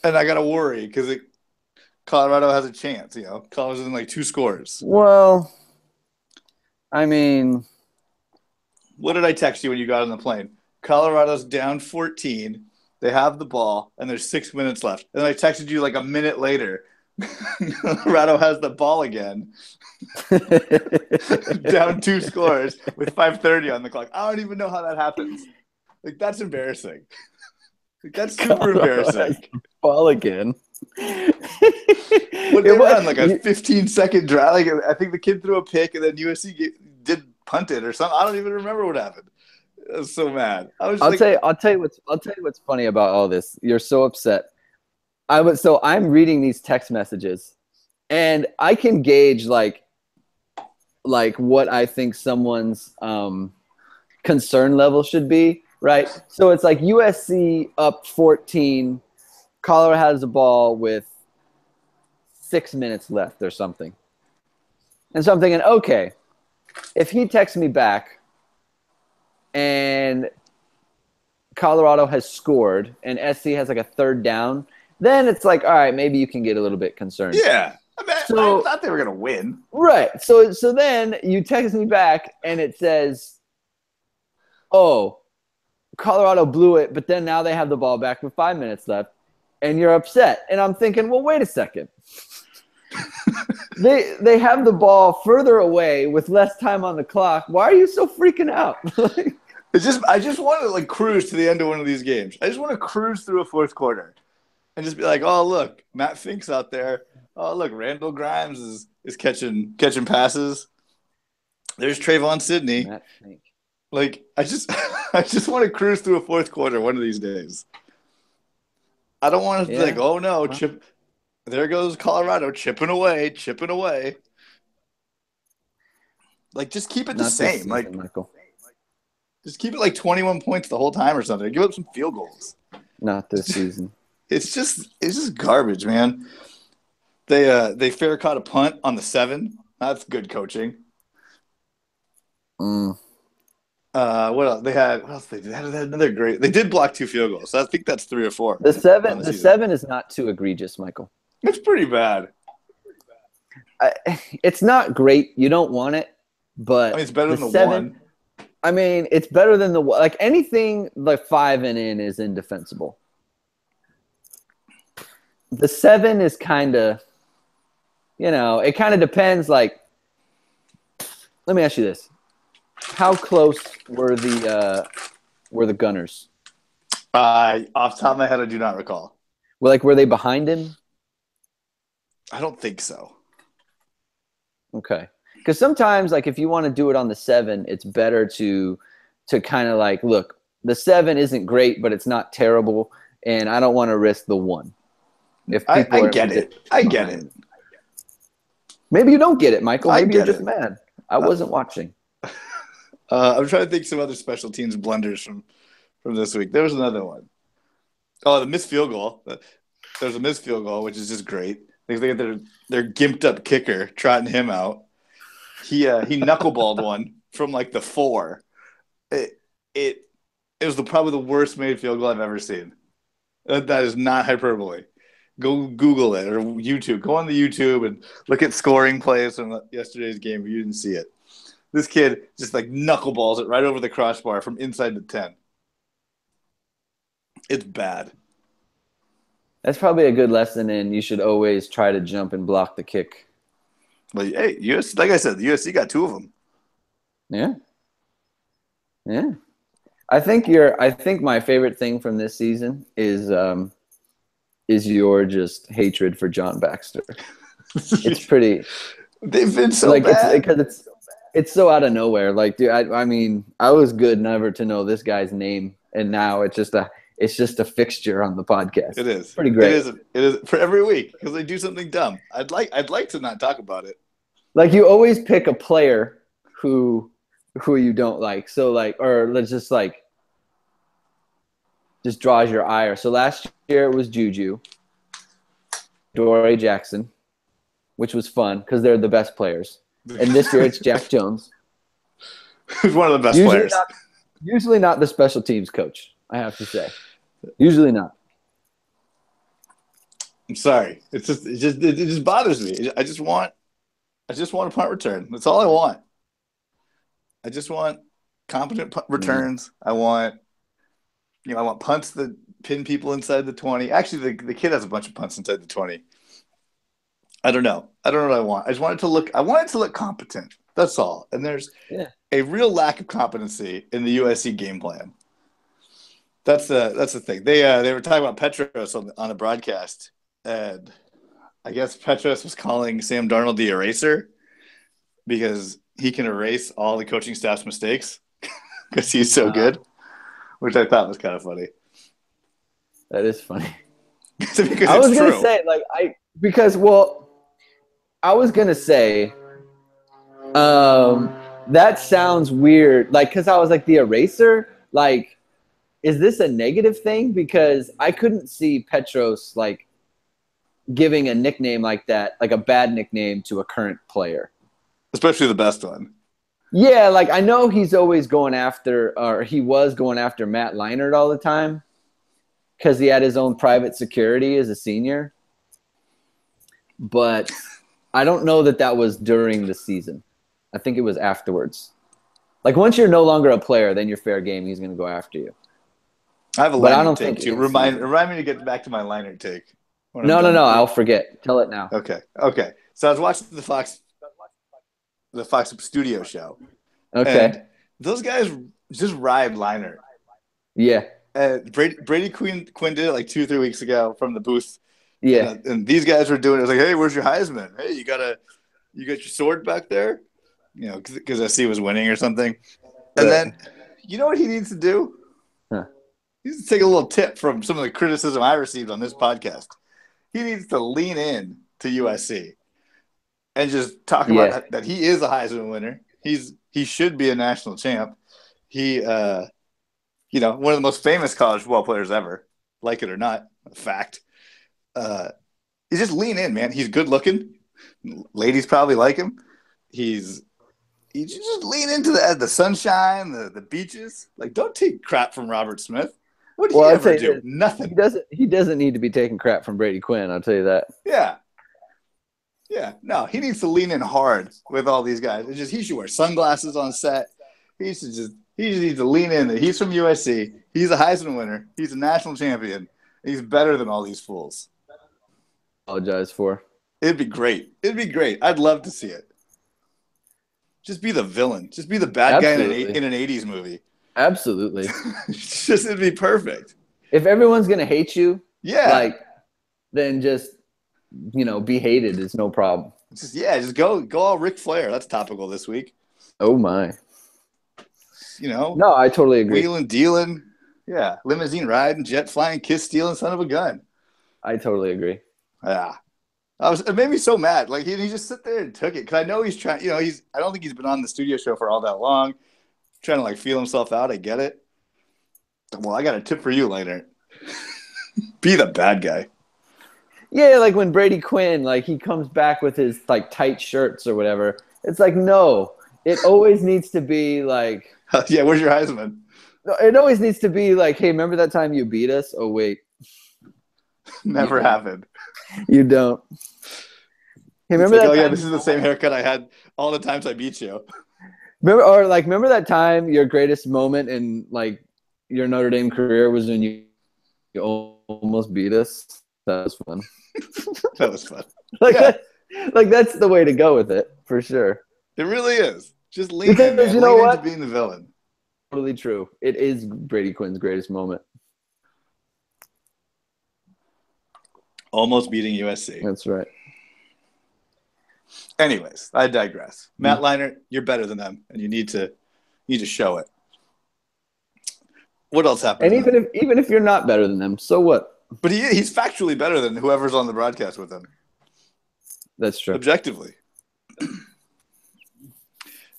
and I gotta worry because Colorado has a chance. Colorado's in like 2 scores. Well, I mean, what did I text you when you got on the plane? Colorado's down 14. They have the ball, and there's 6 minutes left. And I texted you like a minute later. Colorado has the ball again. Down 2 scores with 5:30 on the clock. I don't even know how that happens. Like, that's embarrassing. Like, that's super embarrassing. Ball again. What they run, like a 15-second drive. Like, I think the kid threw a pick, and then USC did punt it or something. I don't even remember what happened. I was so mad. I'll tell you what's funny about all this. You're so upset. I'm reading these text messages, and I can gauge like what I think someone's concern level should be, right? So it's like USC up 14, Colorado has the ball with 6 minutes left or something. And so I'm thinking, okay, if he texts me back and Colorado has scored and SC has like a third down, then it's like, all right, maybe you can get a little bit concerned. Yeah. I thought they were going to win. Right. So then you text me back and it says, oh, Colorado blew it, but then now they have the ball back with 5 minutes left, and you're upset. And I'm thinking, well, wait a second. They have the ball further away with less time on the clock. Why are you so freaking out? I just want to like cruise to the end of one of these games. I just want to cruise through a fourth quarter and just be like, oh, look, Matt Fink's out there. Oh, look, Randall Grimes is catching passes. There's Trayvon Sidney. Matt Fink. Like, I just want to cruise through a fourth quarter one of these days. I don't want to be like, oh no, chip. There goes Colorado chipping away. Like, just keep it the same. Season, like, Michael. Just keep it like 21 points the whole time or something. Give up some field goals. Not this season. It's just garbage, man. They fair caught a punt on the 7. That's good coaching. What else? What else they did? They had another great. They did block 2 field goals. So I think that's 3 or 4. The 7 is not too egregious, Michael. It's pretty bad. It's not great. You don't want it, but it's better than the 7, 1. I mean, it's better than the like anything like 5 and in is indefensible. The 7 is kind of, it kind of depends. Like, let me ask you this: how close were the Gunners? Off the top of my head, I do not recall. Were they behind him? I don't think so. Okay. Because sometimes, like, if you want to do it on the 7, it's better to kind of like, look, the 7 isn't great, but it's not terrible, and I don't want to risk the 1. If I get it. I get it. Maybe you don't get it, Michael. Maybe you're just mad. I wasn't watching. I'm trying to think some other special teams blunders from this week. There was another one. Oh, the missed field goal. There's a missed field goal, which is just great. They get their gimped up kicker trotting him out. He knuckleballed one from like the 4. It was probably the worst made field goal I've ever seen. That is not hyperbole. Go Google it or YouTube. Go on the YouTube and look at scoring plays from yesterday's game if you didn't see it. This kid just like knuckleballs it right over the crossbar from inside the 10. It's bad. That's probably a good lesson in you should always try to jump and block the kick. But hey, like I said, the USC got 2 of them. Yeah. Yeah. I think my favorite thing from this season is your just hatred for John Baxter. It's pretty. They've been so like bad because it's so out of nowhere. Like, dude, I mean, I was good never to know this guy's name, and now it's just a fixture on the podcast. It is pretty great. It is for every week because they do something dumb. I'd like to not talk about it. Like, you always pick a player who you don't like. So like, or let's just like, just draws your ire. So last year it was Juju, Dory Jackson, which was fun because they're the best players. And this year it's Jack Jones. Who's one of the best players. Usually not the special teams coach, I have to say. Usually not. I'm sorry. It just bothers me. I just want a punt return. That's all I want. I just want competent punt returns. I want punts that pin people inside the 20. Actually, the kid has a bunch of punts inside the 20. I don't know what I want. I want it to look competent. That's all. And there's a real lack of competency in the USC game plan. That's the thing. They were talking about Petros on the broadcast, and I guess Petros was calling Sam Darnold the eraser because he can erase all the coaching staff's mistakes because he's so good, which I thought was kind of funny. That is funny. Because I was gonna say I was gonna say that sounds weird. Like, because I was like, the eraser, like, is this a negative thing? Because I couldn't see Petros like giving a nickname like that, like a bad nickname to a current player. Especially the best one. Yeah, like I know he's always going after, or he was going after Matt Leinart all the time because he had his own private security as a senior. But I don't know that was during the season. I think it was afterwards. Like once you're no longer a player, then you're fair game. He's going to go after you. I have a But I Leinart don't take think too. Remind me to get back to my Leinart take. No. I'll forget. Tell it now. Okay. So I was watching the Fox Studio show. Okay. And those guys just ride Leinart. Yeah. Brady Quinn did it like 2-3 weeks ago from the booth. Yeah. And these guys were doing it. It was like, hey, where's your Heisman? Hey, you got your sword back there? You know, because SC was winning or something. And then, you know what he needs to do? Huh. He needs to take a little tip from some of the criticism I received on this podcast. He needs to lean in to USC and just talk about that he is a Heisman winner. He should be a national champ. He, one of the most famous college football players ever, like it or not, fact. You just lean in, man. He's good looking. Ladies probably like him. You just lean into the sunshine, the beaches. Like, don't take crap from Robert Smith. What did he ever do? Nothing. He doesn't need to be taking crap from Brady Quinn. I'll tell you that. Yeah. No, he needs to lean in hard with all these guys. It's just he should wear sunglasses on set. He just needs to lean in. He's from USC. He's a Heisman winner. He's a national champion. He's better than all these fools. Apologize for. It'd be great. I'd love to see it. Just be the villain. Just be the bad guy in an 80s movie. Absolutely. It'd be perfect. If everyone's going to hate you, then just, be hated is no problem. Just go all Ric Flair. That's topical this week. Oh, my. No, I totally agree. Wheeling, dealing. Yeah. Limousine riding, jet flying, kiss stealing, son of a gun. I totally agree. Yeah. It made me so mad. Like he just sit there and took it. Cause I know he's trying, I don't think he's been on the studio show for all that long. Trying to like feel himself out. I get it. Well, I got a tip for you, Leinart. Be the bad guy. Yeah. Like when Brady Quinn, like he comes back with his like tight shirts or whatever. It's like, no, it always needs to be like, yeah. Where's your Heisman? It always needs to be like, hey, remember that time you beat us? Oh, wait. Never happened. You don't. Hey, remember like, that? Yeah, this is the same haircut I had all the times I beat you. Remember that time your greatest moment in like your Notre Dame career was when you almost beat us? That was fun. That was fun. That's the way to go with it for sure. It really is. Just lean in, man. Lean into being the villain. Totally true. It is Brady Quinn's greatest moment. Almost beating USC. That's right. Anyways, I digress. Matt Leinart, you're better than them, and you need to show it. What else happened? And even if you're not better than them, so what? But he's factually better than whoever's on the broadcast with him. That's true. Objectively.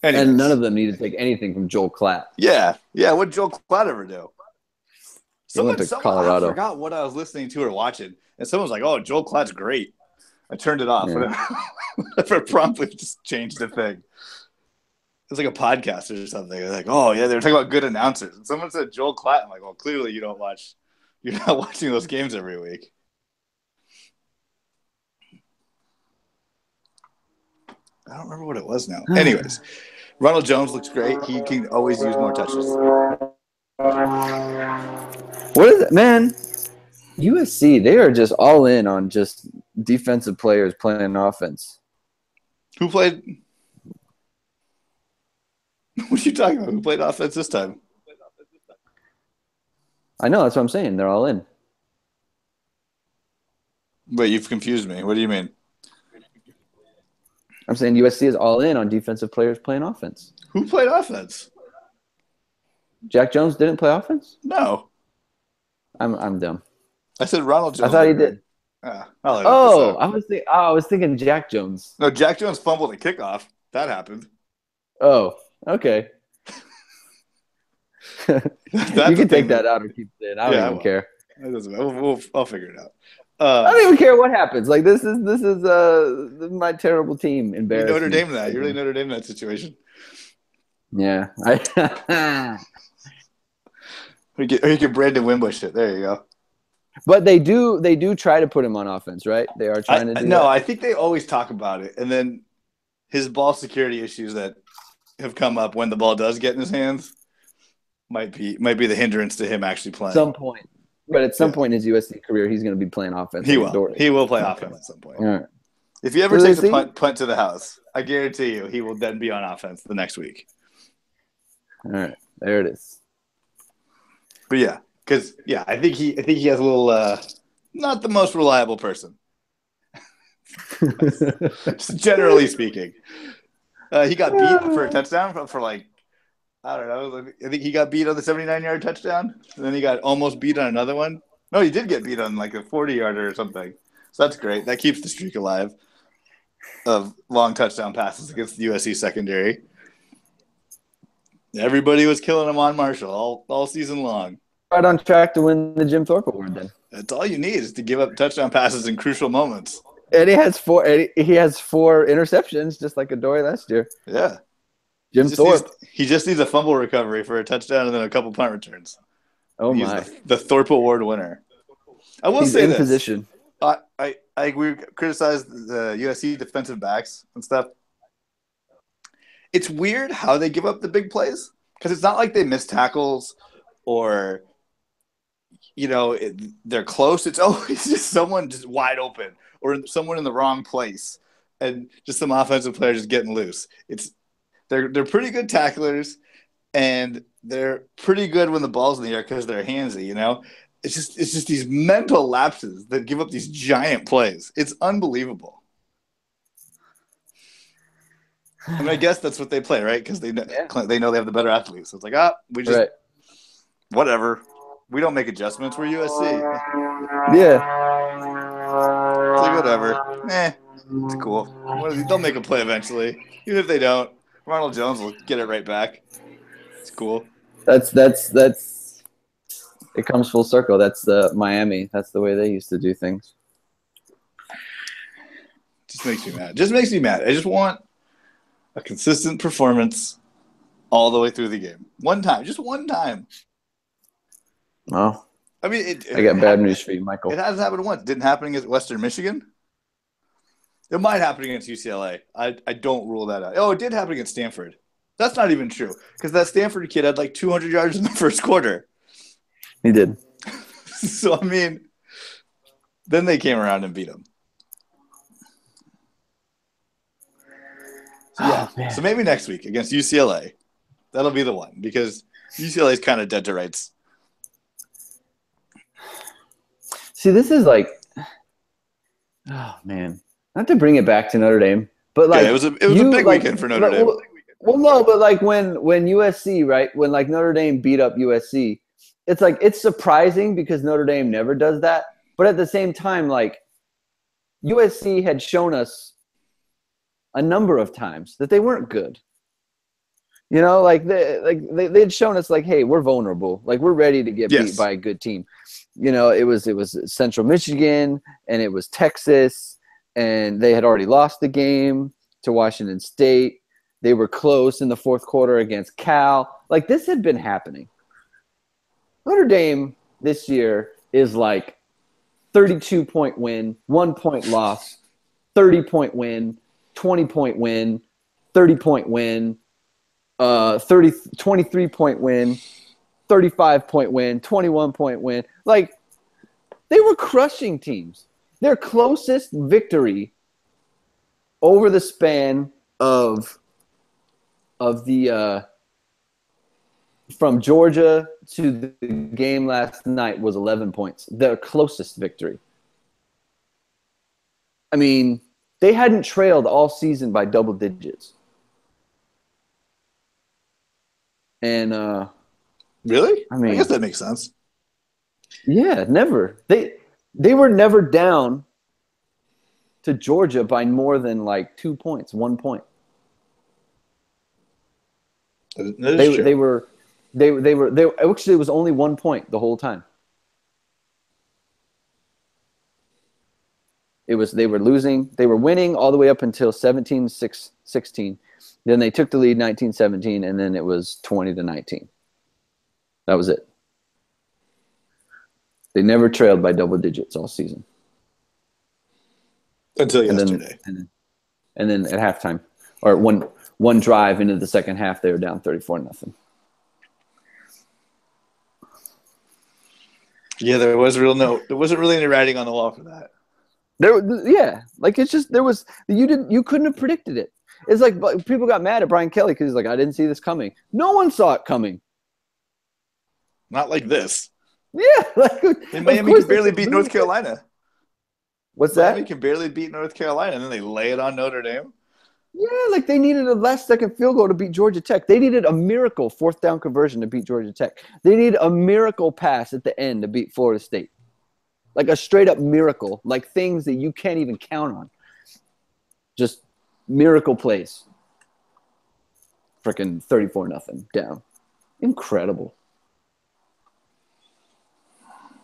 And none of them need to take anything from Joel Klatt. Yeah. What did Joel Klatt ever do? Someone went to Colorado. I forgot what I was listening to or watching, and someone was like, "Oh, Joel Klatt's great." I turned it off. Yeah. I promptly just changed the thing. It was like a podcast or something. They're like, "Oh yeah," they were talking about good announcers, and someone said Joel Klatt. I'm like, "Well, clearly you're not watching those games every week." I don't remember what it was now. Anyways, Ronald Jones looks great. He can always use more touches. What is it, man? USC, they are just all in on just defensive players playing offense. Who played? What are you talking about? Who played offense this time? I know, that's what I'm saying. They're all in. Wait, you've confused me. What do you mean? I'm saying USC is all in on defensive players playing offense. Who played offense? Jack Jones didn't play offense? No. I'm dumb. I said Ronald Jones. I thought he did. I was thinking Jack Jones. No, Jack Jones fumbled a kickoff. That happened. Oh, okay. You can take that out or keep it in. I don't even care. It doesn't matter. I'll figure it out. I don't even care what happens. Like this is my terrible team embarrassing. Notre Dame that. You're really Notre Dame in that situation. Yeah. Or you can Brandon Wimbush it. There you go. But they do try to put him on offense, right? They are trying to do No, that. I think they always talk about it, and then his ball security issues that have come up when the ball does get in his hands might be the hindrance to him actually playing. Some point. But at some point in his USC career, he's going to be playing offense. He will play offense at some point. All right. If he ever takes a punt to the house, I guarantee you he will then be on offense the next week. All right, there it is. But I think he has a little not the most reliable person, generally speaking. He got beat for a touchdown for like, I don't know. I think he got beat on the 79-yard touchdown, and then he got almost beat on another one. No, he did get beat on like a 40-yarder or something. So that's great. That keeps the streak alive of long touchdown passes against the USC secondary. Everybody was killing him on Marshall all season long. Right on track to win the Jim Thorpe Award then. That's all you need is to give up touchdown passes in crucial moments. And he has four interceptions, just like Adoree last year. Yeah. Jim Thorpe. He just needs a fumble recovery for a touchdown and then a couple punt returns. Oh, my. The Thorpe Award winner. I will say this. Position. We criticized the USC defensive backs and stuff. It's weird how they give up the big plays because it's not like they miss tackles or, they're close. It's always just someone just wide open or someone in the wrong place and just some offensive player just getting loose. They're pretty good tacklers and they're pretty good when the ball's in the air because they're handsy, It's just these mental lapses that give up these giant plays. It's unbelievable. I mean, I guess that's what they play, right? Because they know they have the better athletes. So it's like, whatever. We don't make adjustments. We're USC. Yeah. It's like, whatever. It's cool. They'll make a play eventually. Even if they don't, Ronald Jones will get it right back. It's cool. That's it comes full circle. That's the Miami. That's the way they used to do things. Just makes me mad. I just want a consistent performance all the way through the game. Just one time. Well, I mean, I got bad news for you, Michael. It hasn't happened once. It didn't happen against Western Michigan. It might happen against UCLA. I don't rule that out. Oh, it did happen against Stanford. That's not even true because that Stanford kid had like 200 yards in the first quarter. He did. So, I mean, then they came around and beat him. So, so maybe next week against UCLA, that'll be the one because UCLA is kind of dead to rights. See, this is like, oh man, not to bring it back to Notre Dame, but like it was a big weekend for Notre Dame. Well, no, but like when USC, right, when like Notre Dame beat up USC, it's like it's surprising because Notre Dame never does that, but at the same time, like USC had shown us a number of times that they weren't good. Like they'd shown us like, hey, we're vulnerable. Like we're ready to get beat by a good team. It was Central Michigan and it was Texas, and they had already lost the game to Washington State. They were close in the fourth quarter against Cal. Like this had been happening. Notre Dame this year is like 32-point win, 1-point loss, 30-point win, 20-point win, 30-point win, 23-point win, 35-point win, 21-point win. Like they were crushing teams. Their closest victory over the span of the from Georgia to the game last night was 11 points. Their closest victory. I mean, they hadn't trailed all season by double digits. And really? I mean, I guess that makes sense. Yeah, never. They were never down to Georgia by more than like 2 points, 1 point. They were actually, it was only 1 point the whole time. They were losing. They were winning all the way up until 17-16. Then they took the lead 19-17, and then it was 20-19. That was it. They never trailed by double digits all season. Until yesterday. And then at halftime, or one drive into the second half, they were down 34-0. Yeah, there wasn't really any writing on the wall for that. You couldn't have predicted it. It's like people got mad at Brian Kelly because he's like, I didn't see this coming. No one saw it coming. Not like this. Yeah, Miami can barely beat North Carolina. What's that? Miami can barely beat North Carolina, and then they lay it on Notre Dame. Yeah, like they needed a last-second field goal to beat Georgia Tech. They needed a miracle fourth down conversion to beat Georgia Tech. They needed a miracle pass at the end to beat Florida State. Like a straight-up miracle, like things that you can't even count on. Just miracle plays. Freaking 34-0 down. Incredible.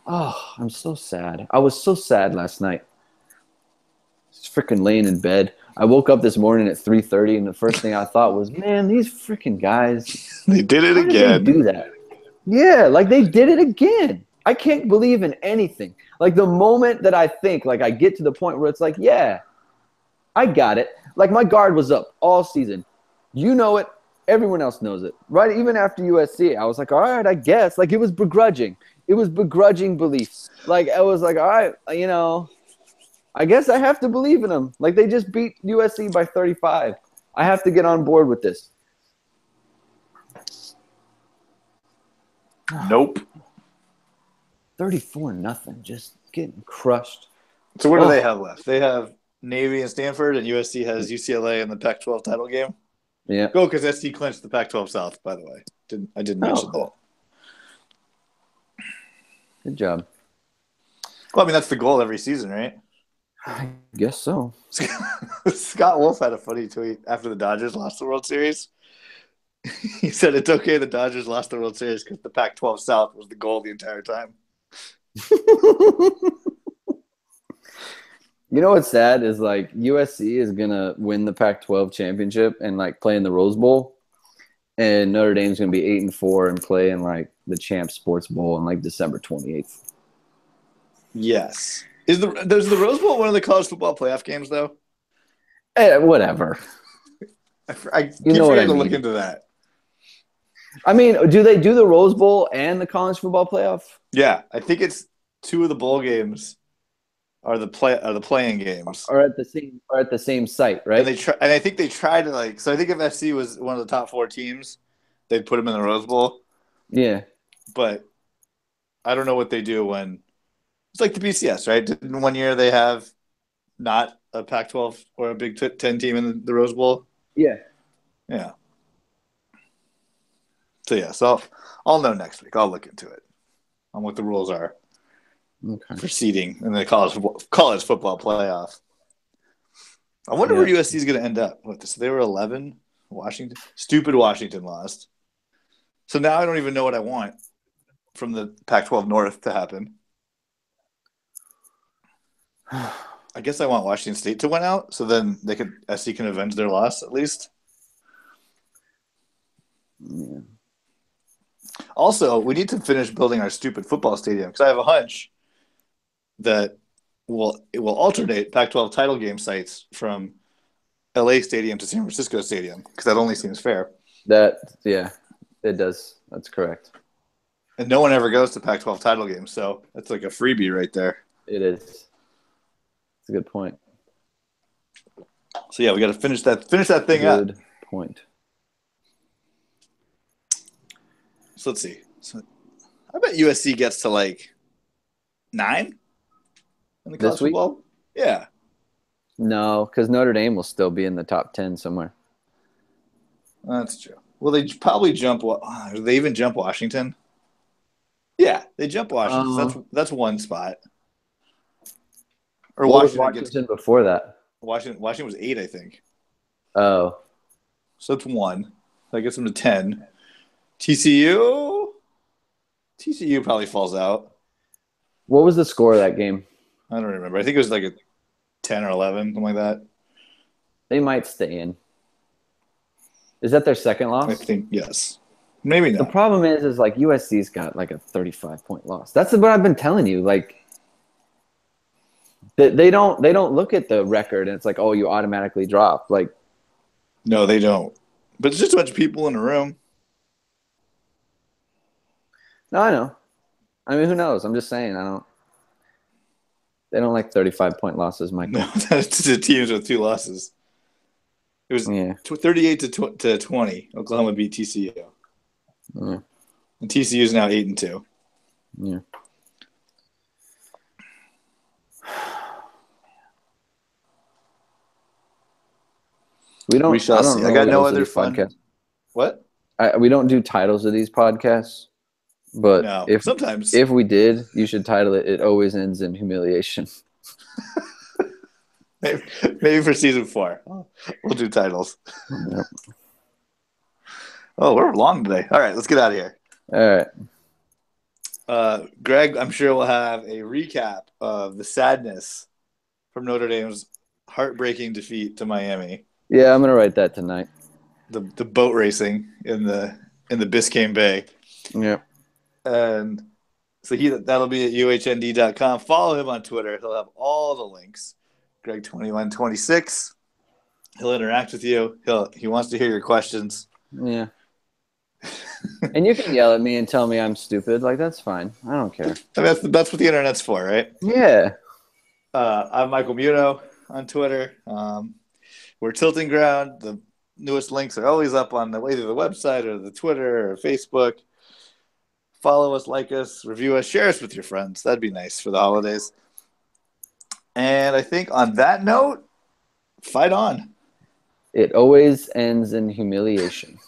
Oh, I'm so sad. I was so sad last night. Just freaking laying in bed. I woke up this morning at 3:30, and the first thing I thought was, man, these freaking guys. They did it again. They do that? Yeah, like they did it again. I can't believe in anything. Like the moment that I think, like I get to the point where it's like, yeah, I got it. Like my guard was up all season. You know it. Everyone else knows it. Right? Even after USC, I was like, all right, I guess. Like it was begrudging. It was begrudging belief. Like I was like, all right, I guess I have to believe in them. Like they just beat USC by 35. I have to get on board with this. Nope. 34-0, just getting crushed. So what do they have left? They have Navy and Stanford, and USC has UCLA in the Pac-12 title game. Yeah. Go, because SC clinched the Pac-12 South, by the way. I didn't mention that. Good job. Well, I mean, that's the goal every season, right? I guess so. Scott Wolf had a funny tweet after the Dodgers lost the World Series. He said it's okay the Dodgers lost the World Series because the Pac-12 South was the goal the entire time. You know what's sad is like USC is going to win the Pac-12 championship and like play in the Rose Bowl. And Notre Dame's going to be 8-4 and play in like the Champ Sports Bowl on like December 28th. Yes. Does the Rose Bowl one of the college football playoff games though? Whatever. I keep forgetting to look into that. I mean, do they do the Rose Bowl and the college football playoff? Yeah, I think it's two of the bowl games are the playing games. Are at the same site, right? And I think they try to like. So I think if SC was one of the top 4 teams, they'd put them in the Rose Bowl. Yeah, but I don't know what they do when it's like the BCS, right? Didn't one year they have not a Pac-12 or a Big Ten team in the Rose Bowl? Yeah. So yeah, so I'll know next week. I'll look into it on what the rules are for seeding in the college football playoff. I wonder where USC is going to end up. So they were 11. Stupid Washington lost. So now I don't even know what I want from the Pac-12 North to happen. I guess I want Washington State to win out, so then SC can avenge their loss at least. Yeah. Also, we need to finish building our stupid football stadium because I have a hunch that it will alternate Pac-12 title game sites from LA Stadium to San Francisco Stadium because that only seems fair. It does. That's correct. And no one ever goes to Pac-12 title games, so that's like a freebie right there. It is. It's a good point. So yeah, we got to finish that thing up. Good point. So let's see. So I bet USC gets to like 9 in the college football. Yeah. No, because Notre Dame will still be in the top 10 somewhere. That's true. Well, they probably jump. Do they even jump Washington? Yeah, they jump Washington. That's one spot. Or what Washington before that? Washington was 8, I think. Oh. So that's 1. That gets them to 10. TCU probably falls out. What was the score of that game? I don't remember. I think it was like a 10 or 11, something like that. They might stay in. Is that their second I loss? think yes. Maybe The not. problem is like USC's got like a 35-point loss. That's what I've been telling you. Like they don't look at the record and it's like, oh, you automatically drop. Like, No, they don't. But it's just a bunch of people in a room. no, I know. I mean, who knows? I'm just saying. They don't like 35-point losses, Michael. No, that's the teams with 2 losses. It was 38 to 20. Oklahoma beat TCU. Yeah. And TCU is now 8-2. Yeah. We shall see. I got no other fun. Podcasts. What? We don't do titles of these podcasts, but No, sometimes. if we did, you should title it "It Always Ends in Humiliation." Maybe for season 4, we'll do titles. Yep. Oh, we're long today. All right, let's get out of here. All right. Greg, I'm sure we'll have a recap of the sadness from Notre Dame's heartbreaking defeat to Miami. Yeah, I'm gonna write that tonight. The boat racing in the Biscayne Bay. Yeah. And so that'll be at uhnd.com. Follow him on Twitter. He'll have all the links. Greg2126. He'll interact with you. He wants to hear your questions. Yeah. And you can yell at me and tell me I'm stupid. Like, that's fine. I don't care. That's what the internet's for, right? Yeah. I'm Michael Muto on Twitter. We're Tilting Ground. The newest links are always up on either the website or the Twitter or Facebook. Follow us, like us, review us, share us with your friends. That'd be nice for the holidays. And I think on that note, fight on. It always ends in humiliation.